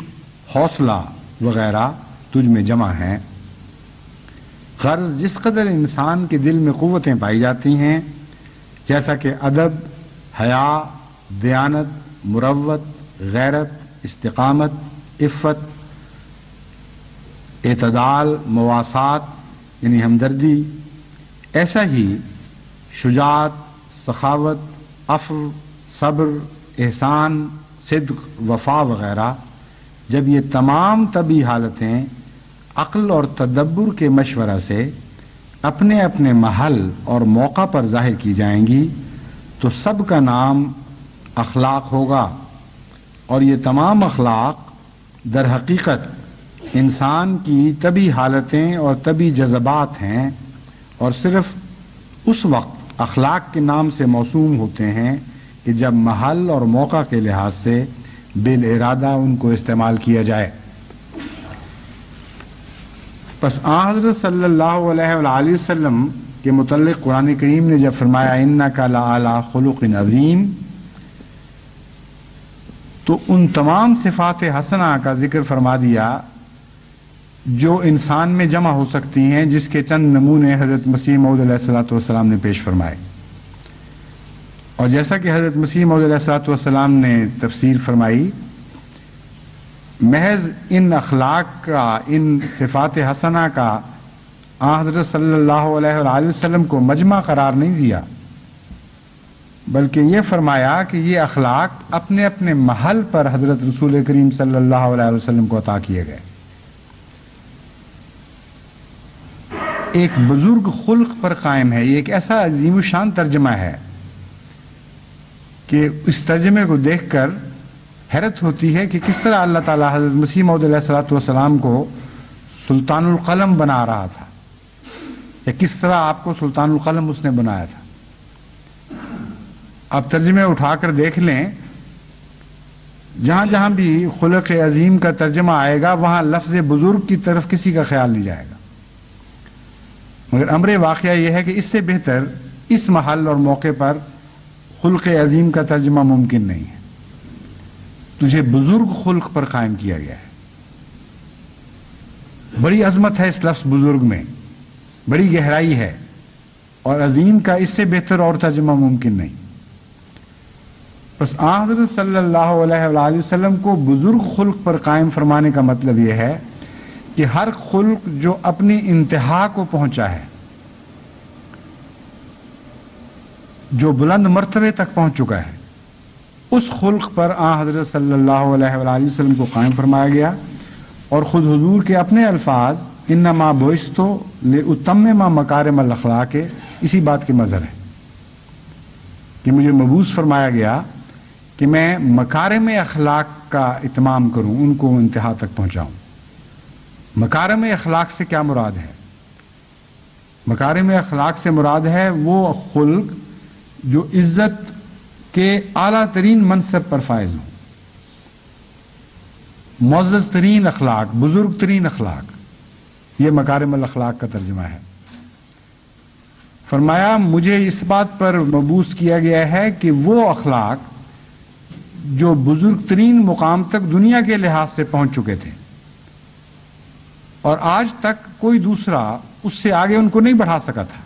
حوصلہ وغیرہ تجھ میں جمع ہیں۔ غرض جس قدر انسان کے دل میں قوتیں پائی جاتی ہیں، جیسا کہ ادب، حیا، دیانت، مروت، غیرت، استقامت، عفت، اعتدال، مواسات یعنی ہمدردی، ایسا ہی شجاعت، سخاوت، عفو، صبر، احسان، صدق، وفا وغیرہ، جب یہ تمام طبعی حالتیں عقل اور تدبر کے مشورہ سے اپنے اپنے محل اور موقع پر ظاہر کی جائیں گی تو سب کا نام اخلاق ہوگا، اور یہ تمام اخلاق در حقیقت انسان کی طبعی حالتیں اور طبعی جذبات ہیں، اور صرف اس وقت اخلاق کے نام سے موسوم ہوتے ہیں کہ جب محل اور موقع کے لحاظ سے بالارادہ ان کو استعمال کیا جائے۔ پس آن حضرت صلی اللہ علیہ وآلہ وسلم کے متعلق قرآن کریم نے جب فرمایا انک لعلی خلق عظیم، تو ان تمام صفات حسنہ کا ذکر فرما دیا جو انسان میں جمع ہو سکتی ہیں، جس کے چند نمونے حضرت مسیح موعود علیہ الصلوۃ والسلام نے پیش فرمائے۔ اور جیسا کہ حضرت مسیح موعود علیہ الصلوۃ والسلام نے تفسیر فرمائی، محض ان اخلاق کا، ان صفات حسنہ کا آن حضرت صلی اللہ علیہ وآلہ وسلم کو مجمع قرار نہیں دیا، بلکہ یہ فرمایا کہ یہ اخلاق اپنے اپنے محل پر حضرت رسول کریم صلی اللہ علیہ وسلم کو عطا کیے گئے۔ ایک بزرگ خلق پر قائم ہے، یہ ایک ایسا عظیم الشان ترجمہ ہے کہ اس ترجمے کو دیکھ کر حیرت ہوتی ہے کہ کس طرح اللہ تعالیٰ حضرت مسیح موعود علیہ الصلوۃ والسلام کو سلطان القلم بنا رہا تھا، یا کس طرح آپ کو سلطان القلم اس نے بنایا تھا۔ اب ترجمے اٹھا کر دیکھ لیں، جہاں جہاں بھی خلق عظیم کا ترجمہ آئے گا وہاں لفظ بزرگ کی طرف کسی کا خیال نہیں جائے گا، مگر امر واقعہ یہ ہے کہ اس سے بہتر اس محل اور موقع پر خلق عظیم کا ترجمہ ممکن نہیں ہے۔ تجھے بزرگ خلق پر قائم کیا گیا ہے۔ بڑی عظمت ہے اس لفظ بزرگ میں، بڑی گہرائی ہے، اور عظیم کا اس سے بہتر اور ترجمہ ممکن نہیں۔ بس آن حضرت صلی اللہ علیہ وآلہ وسلم کو بزرگ خلق پر قائم فرمانے کا مطلب یہ ہے کہ ہر خلق جو اپنی انتہا کو پہنچا ہے، جو بلند مرتبے تک پہنچ چکا ہے، اس خلق پر آن حضرت صلی اللہ علیہ وآلہ وسلم کو قائم فرمایا گیا، اور خود حضور کے اپنے الفاظ انما بعثت لاتمم مکارم الاخلاق اسی بات کے مظہر ہے کہ مجھے مبعوث فرمایا گیا کہ میں مکارم اخلاق کا اتمام کروں، ان کو انتہا تک پہنچاؤں۔ مکارم اخلاق سے کیا مراد ہے؟ مکارم اخلاق سے مراد ہے وہ خلق جو عزت کے اعلیٰ ترین منصب پر فائز ہوں، معزز ترین اخلاق، بزرگ ترین اخلاق، یہ مکارم الاخلاق کا ترجمہ ہے۔ فرمایا مجھے اس بات پر مبعوث کیا گیا ہے کہ وہ اخلاق جو بزرگ ترین مقام تک دنیا کے لحاظ سے پہنچ چکے تھے، اور آج تک کوئی دوسرا اس سے آگے ان کو نہیں بڑھا سکا تھا،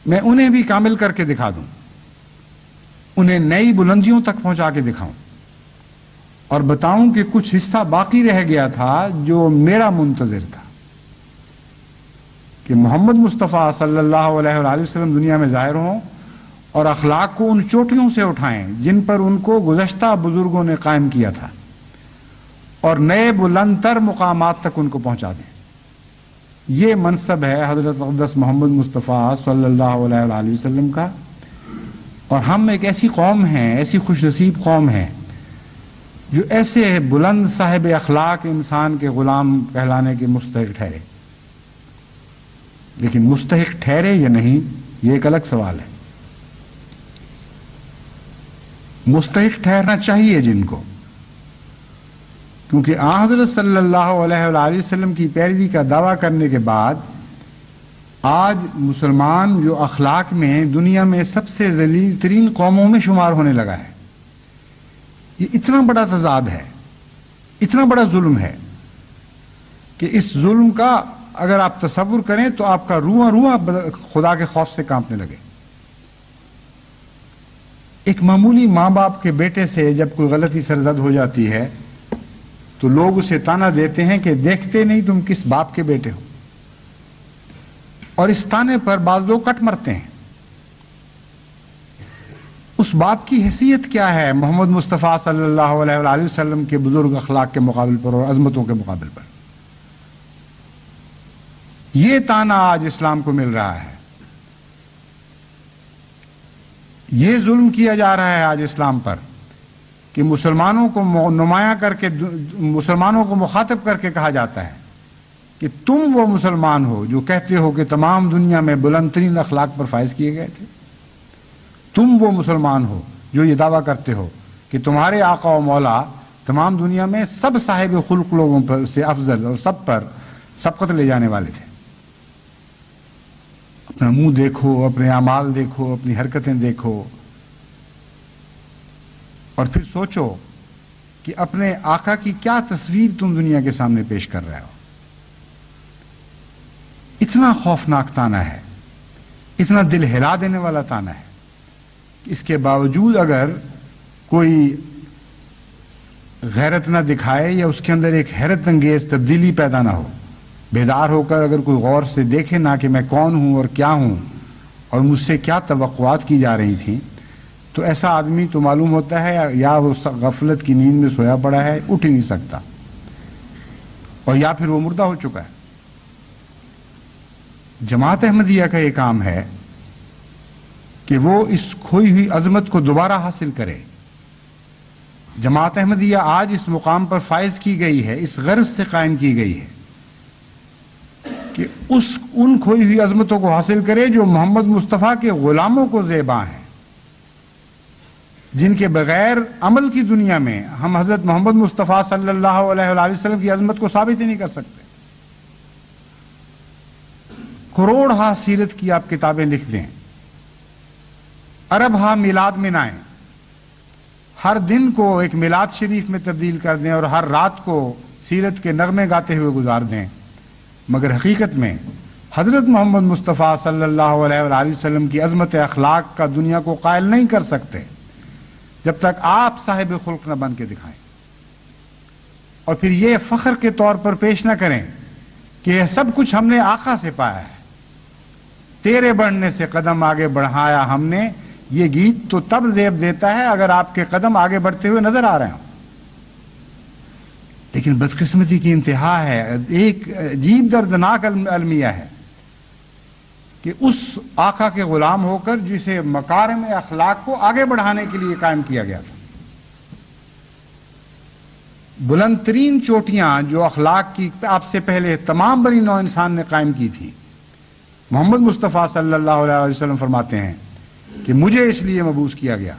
میں انہیں بھی کامل کر کے دکھا دوں، انہیں نئی بلندیوں تک پہنچا کے دکھاؤں، اور بتاؤں کہ کچھ حصہ باقی رہ گیا تھا جو میرا منتظر تھا، کہ محمد مصطفیٰ صلی اللہ علیہ وآلہ وسلم دنیا میں ظاہر ہوں اور اخلاق کو ان چوٹیوں سے اٹھائیں جن پر ان کو گزشتہ بزرگوں نے قائم کیا تھا، اور نئے بلند تر مقامات تک ان کو پہنچا دیں۔ یہ منصب ہے حضرت اقدس محمد مصطفیٰ صلی اللہ علیہ وآلہ وسلم کا، اور ہم ایک ایسی قوم ہیں، ایسی خوش نصیب قوم ہے جو ایسے بلند صاحب اخلاق انسان کے غلام کہلانے کے مستحق ٹھہرے۔ لیکن مستحق ٹھہرے یا نہیں، یہ ایک الگ سوال ہے۔ مستحق ٹھہرنا چاہیے جن کو، کیونکہ آن حضرت صلی اللہ علیہ وآلہ وسلم کی پیروی کا دعویٰ کرنے کے بعد آج مسلمان جو اخلاق میں دنیا میں سب سے ذلیل ترین قوموں میں شمار ہونے لگا ہے، یہ اتنا بڑا تضاد ہے، اتنا بڑا ظلم ہے کہ اس ظلم کا اگر آپ تصور کریں تو آپ کا روح روح خدا کے خوف سے کانپنے لگے۔ ایک معمولی ماں باپ کے بیٹے سے جب کوئی غلطی سرزد ہو جاتی ہے تو لوگ اسے تانا دیتے ہیں کہ دیکھتے نہیں تم کس باپ کے بیٹے ہو، اور اس تانے پر بعض لوگ کٹ مرتے ہیں۔ اس باپ کی حیثیت کیا ہے محمد مصطفیٰ صلی اللہ علیہ وآلہ وسلم کے بزرگ اخلاق کے مقابل پر اور عظمتوں کے مقابل پر؟ یہ تانا آج اسلام کو مل رہا ہے، یہ ظلم کیا جا رہا ہے آج اسلام پر کہ مسلمانوں کو نمایاں کر کے، مسلمانوں کو مخاطب کر کے کہا جاتا ہے کہ تم وہ مسلمان ہو جو کہتے ہو کہ تمام دنیا میں بلند ترین اخلاق پر فائز کیے گئے تھے، تم وہ مسلمان ہو جو یہ دعویٰ کرتے ہو کہ تمہارے آقا و مولا تمام دنیا میں سب صاحب خلق لوگوں پر سے افضل اور سب پر سبقت لے جانے والے تھے۔ اپنا منہ دیکھو، اپنے اعمال دیکھو، اپنی حرکتیں دیکھو، اور پھر سوچو کہ اپنے آقا کی کیا تصویر تم دنیا کے سامنے پیش کر رہے ہو۔ اتنا خوفناک تانا ہے، اتنا دل ہلا دینے والا تانا ہے کہ اس کے باوجود اگر کوئی غیرت نہ دکھائے یا اس کے اندر ایک حیرت انگیز تبدیلی پیدا نہ ہو، بیدار ہو کر اگر کوئی غور سے دیکھے نہ کہ میں کون ہوں اور کیا ہوں اور مجھ سے کیا توقعات کی جا رہی تھیں، تو ایسا آدمی تو معلوم ہوتا ہے یا وہ غفلت کی نیند میں سویا پڑا ہے، اٹھ ہی نہیں سکتا، اور یا پھر وہ مردہ ہو چکا ہے۔ جماعت احمدیہ کا یہ کام ہے کہ وہ اس کھوئی ہوئی عظمت کو دوبارہ حاصل کرے۔ جماعت احمدیہ آج اس مقام پر فائز کی گئی ہے، اس غرض سے قائم کی گئی ہے کہ ان کھوئی ہوئی عظمتوں کو حاصل کرے جو محمد مصطفیٰ کے غلاموں کو زیباں ہیں، جن کے بغیر عمل کی دنیا میں ہم حضرت محمد مصطفیٰ صلی اللہ علیہ وآلہ وسلم کی عظمت کو ثابت ہی نہیں کر سکتے۔ کروڑ ہا سیرت کی آپ کتابیں لکھ دیں، ارب ہا میلاد منائیں، ہر دن کو ایک میلاد شریف میں تبدیل کر دیں اور ہر رات کو سیرت کے نغمے گاتے ہوئے گزار دیں، مگر حقیقت میں حضرت محمد مصطفیٰ صلی اللہ علیہ وآلہ وسلم کی عظمت اخلاق کا دنیا کو قائل نہیں کر سکتے جب تک آپ صاحب خلق نہ بن کے دکھائیں، اور پھر یہ فخر کے طور پر پیش نہ کریں کہ یہ سب کچھ ہم نے آقا سے پایا ہے، تیرے بڑھنے سے قدم آگے بڑھایا ہم نے۔ یہ گیت تو تب زیب دیتا ہے اگر آپ کے قدم آگے بڑھتے ہوئے نظر آ رہے ہوں، لیکن بدقسمتی کی انتہا ہے، ایک عجیب دردناک المیہ ہے کہ اس آقا کے غلام ہو کر جسے مکارم اخلاق کو آگے بڑھانے کے لیے قائم کیا گیا تھا، بلند ترین چوٹیاں جو اخلاق کی آپ سے پہلے تمام بنی نوع انسان نے قائم کی تھی، محمد مصطفیٰ صلی اللہ علیہ وسلم فرماتے ہیں کہ مجھے اس لیے مبعوث کیا گیا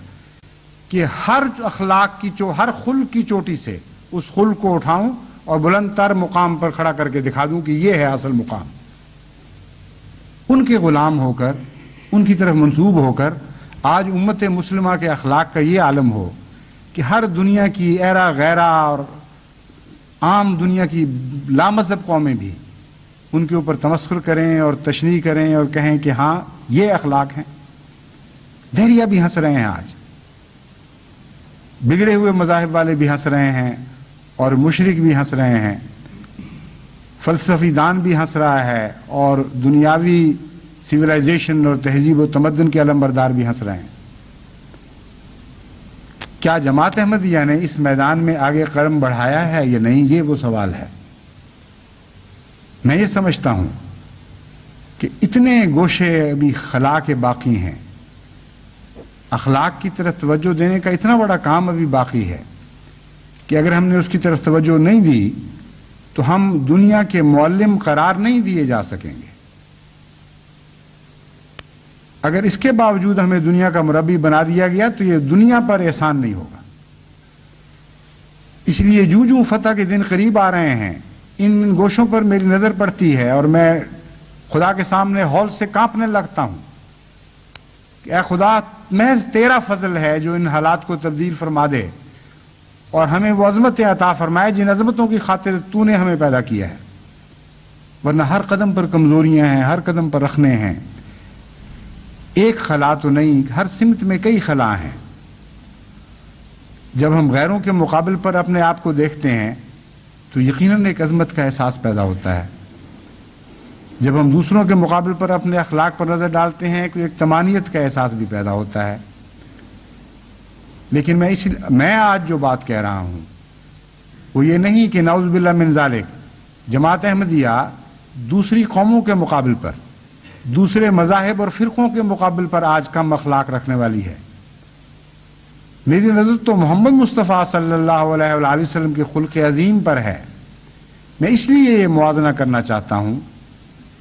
کہ ہر اخلاق کی ہر خلق کی چوٹی سے اس خلق کو اٹھاؤں اور بلند تر مقام پر کھڑا کر کے دکھا دوں کہ یہ ہے اصل مقام۔ ان کے غلام ہو کر، ان کی طرف منسوب ہو کر آج امت مسلمہ کے اخلاق کا یہ عالم ہو کہ ہر دنیا کی ایرا غیرہ اور عام دنیا کی لامذہب قومیں بھی ان کے اوپر تمسخر کریں اور تشنیع کریں اور کہیں کہ ہاں یہ اخلاق ہیں۔ دہریہ بھی ہنس رہے ہیں، آج بگڑے ہوئے مذاہب والے بھی ہنس رہے ہیں اور مشرک بھی ہنس رہے ہیں، فلسفی دان بھی ہنس رہا ہے اور دنیاوی سویلائزیشن اور تہذیب و تمدن کے علمبردار بھی ہنس رہے ہیں۔ کیا جماعت احمدیہ نے اس میدان میں آگے قدم بڑھایا ہے یا نہیں، یہ وہ سوال ہے۔ میں یہ سمجھتا ہوں کہ اتنے گوشے ابھی خلا کے باقی ہیں، اخلاق کی طرف توجہ دینے کا اتنا بڑا کام ابھی باقی ہے کہ اگر ہم نے اس کی طرف توجہ نہیں دی تو ہم دنیا کے معلم قرار نہیں دیے جا سکیں گے۔ اگر اس کے باوجود ہمیں دنیا کا مربی بنا دیا گیا تو یہ دنیا پر احسان نہیں ہوگا۔ اس لیے جو فتح کے دن قریب آ رہے ہیں، ان گوشوں پر میری نظر پڑتی ہے اور میں خدا کے سامنے ہول سے کانپنے لگتا ہوں کہ اے خدا، محض تیرا فضل ہے جو ان حالات کو تبدیل فرما دے اور ہمیں وہ عظمتیں عطا فرمائے جن عظمتوں کی خاطر تو نے ہمیں پیدا کیا ہے، ورنہ ہر قدم پر کمزوریاں ہیں، ہر قدم پر رکھنے ہیں۔ ایک خلا تو نہیں، ہر سمت میں کئی خلا ہیں۔ جب ہم غیروں کے مقابل پر اپنے آپ کو دیکھتے ہیں تو یقیناً ایک عظمت کا احساس پیدا ہوتا ہے۔ جب ہم دوسروں کے مقابل پر اپنے اخلاق پر نظر ڈالتے ہیں تو ایک طمانیت کا احساس بھی پیدا ہوتا ہے۔ لیکن میں آج جو بات کہہ رہا ہوں وہ یہ نہیں کہ نعوذ باللہ من ذالک جماعت احمدیہ دوسری قوموں کے مقابل پر، دوسرے مذاہب اور فرقوں کے مقابل پر آج کم اخلاق رکھنے والی ہے۔ میری نظر تو محمد مصطفیٰ صلی اللہ علیہ وآلہ وسلم کے خلق عظیم پر ہے۔ میں اس لیے یہ موازنہ کرنا چاہتا ہوں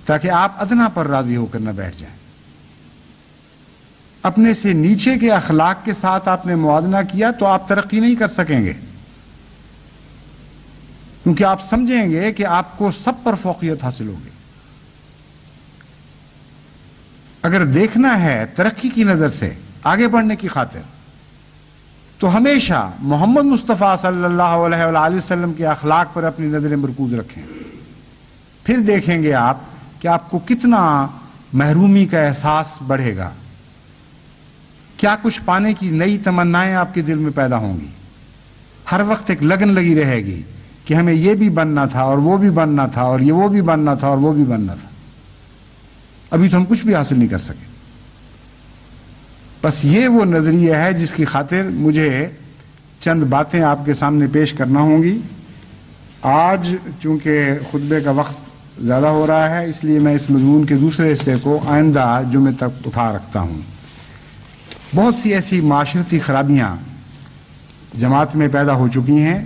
تاکہ آپ ادنا پر راضی ہو کر نہ بیٹھ جائیں۔ اپنے سے نیچے کے اخلاق کے ساتھ آپ نے موازنہ کیا تو آپ ترقی نہیں کر سکیں گے، کیونکہ آپ سمجھیں گے کہ آپ کو سب پر فوقیت حاصل ہوگی۔ اگر دیکھنا ہے ترقی کی نظر سے، آگے بڑھنے کی خاطر، تو ہمیشہ محمد مصطفیٰ صلی اللہ علیہ وآلہ وسلم کے اخلاق پر اپنی نظریں مرکوز رکھیں، پھر دیکھیں گے آپ کہ آپ کو کتنا محرومی کا احساس بڑھے گا، کیا کچھ پانے کی نئی تمنائیں آپ کے دل میں پیدا ہوں گی۔ ہر وقت ایک لگن لگی رہے گی کہ ہمیں یہ بھی بننا تھا اور وہ بھی بننا تھا اور یہ وہ بھی بننا تھا اور وہ بھی بننا تھا۔ ابھی تو ہم کچھ بھی حاصل نہیں کر سکے۔ بس یہ وہ نظریہ ہے جس کی خاطر مجھے چند باتیں آپ کے سامنے پیش کرنا ہوں گی۔ آج چونکہ خطبے کا وقت زیادہ ہو رہا ہے، اس لیے میں اس مضمون کے دوسرے حصے کو آئندہ جمعے تک اٹھا رکھتا ہوں۔ بہت سی ایسی معاشرتی خرابیاں جماعت میں پیدا ہو چکی ہیں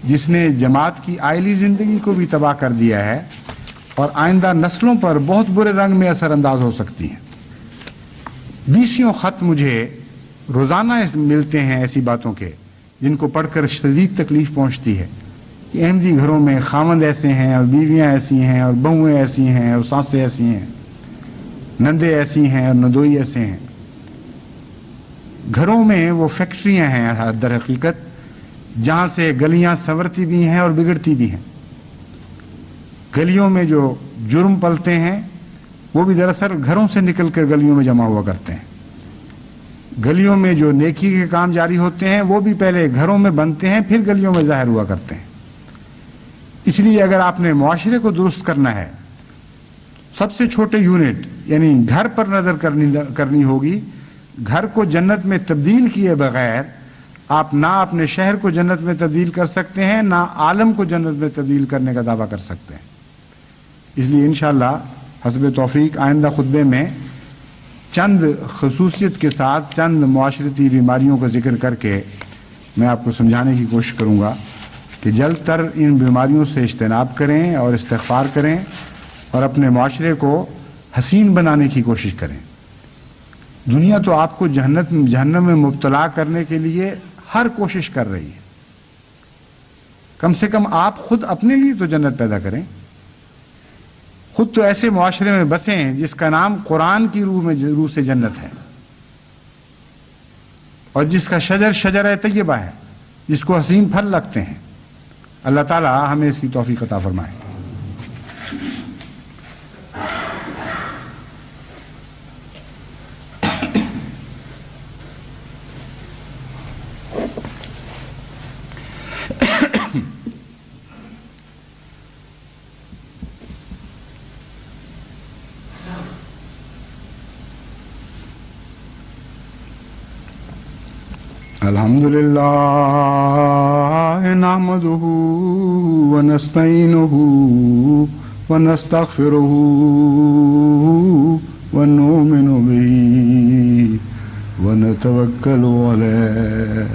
جس نے جماعت کی عائلی زندگی کو بھی تباہ کر دیا ہے اور آئندہ نسلوں پر بہت برے رنگ میں اثر انداز ہو سکتی ہیں۔ 20 خط مجھے روزانہ ملتے ہیں ایسی باتوں کے جن کو پڑھ کر شدید تکلیف پہنچتی ہے کہ احمدی گھروں میں خامند ایسے ہیں اور بیویاں ایسی ہیں اور بہویں ایسی ہیں اور سانسیں ایسی ہیں، نندے ایسی ہیں اور ندوئی ایسے ہیں۔ گھروں میں وہ فیکٹریاں ہیں در حقیقت جہاں سے گلیاں سنورتی بھی ہیں اور بگڑتی بھی ہیں۔ گلیوں میں جو جرم پلتے ہیں وہ بھی دراصل گھروں سے نکل کر گلیوں میں جمع ہوا کرتے ہیں۔ گلیوں میں جو نیکی کے کام جاری ہوتے ہیں وہ بھی پہلے گھروں میں بنتے ہیں، پھر گلیوں میں ظاہر ہوا کرتے ہیں۔ اس لیے اگر آپ نے معاشرے کو درست کرنا ہے، سب سے چھوٹے یونٹ یعنی گھر پر نظر کرنی ہوگی۔ گھر کو جنت میں تبدیل کیے بغیر آپ نہ اپنے شہر کو جنت میں تبدیل کر سکتے ہیں، نہ عالم کو جنت میں تبدیل کرنے کا دعویٰ کر سکتے ہیں۔ اس لیے انشاءاللہ حسب توفیق آئندہ خطبے میں چند خصوصیت کے ساتھ چند معاشرتی بیماریوں کا ذکر کر کے میں آپ کو سمجھانے کی کوشش کروں گا کہ جلد تر ان بیماریوں سے اجتناب کریں اور استغفار کریں اور اپنے معاشرے کو حسین بنانے کی کوشش کریں۔ دنیا تو آپ کو جہنم میں مبتلا کرنے کے لیے ہر کوشش کر رہی ہے۔ کم سے کم آپ خود اپنے لیے تو جنت پیدا کریں، خود تو ایسے معاشرے میں بسیں جس کا نام قرآن کی روح سے جنت ہے اور جس کا شجر طیبہ ہے، جس کو حسین پھل لگتے ہیں۔ اللہ تعالی ہمیں اس کی توفیق عطا فرمائے۔ الحمد لله نحمده ونستعينه ونستغفره ونؤمن به ونتوكل عليه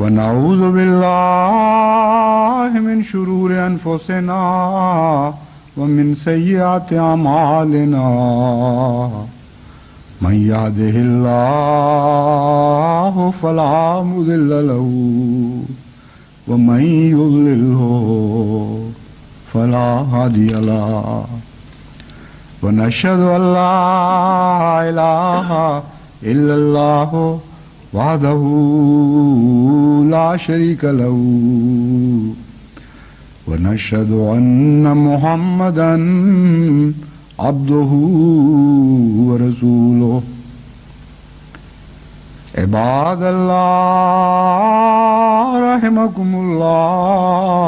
ونعوذ بالله من شرور أنفسنا ومن سيئات أعمالنا من يهده الله فلا مضل له ومن يضلله فلا هادي له ونشهد أن لا إله إلا الله وحده لا شريك له ونشهد أن محمدا عبده ورسوله عباد الله رحمكم الله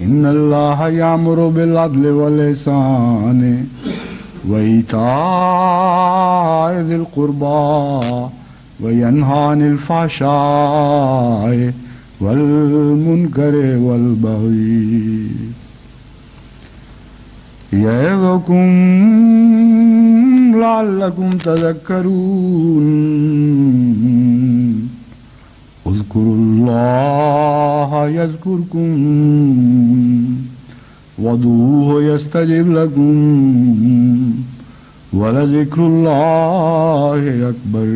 إن الله يأمر بالعدل والإحسان وإيتاء ذي القربى وينهى عن الفحشاء والمنكر والبغي يعظكم لعلكم تذكرون اذكروا الله يذكركم وادعوه يستجب لكم ولذكر الله أكبر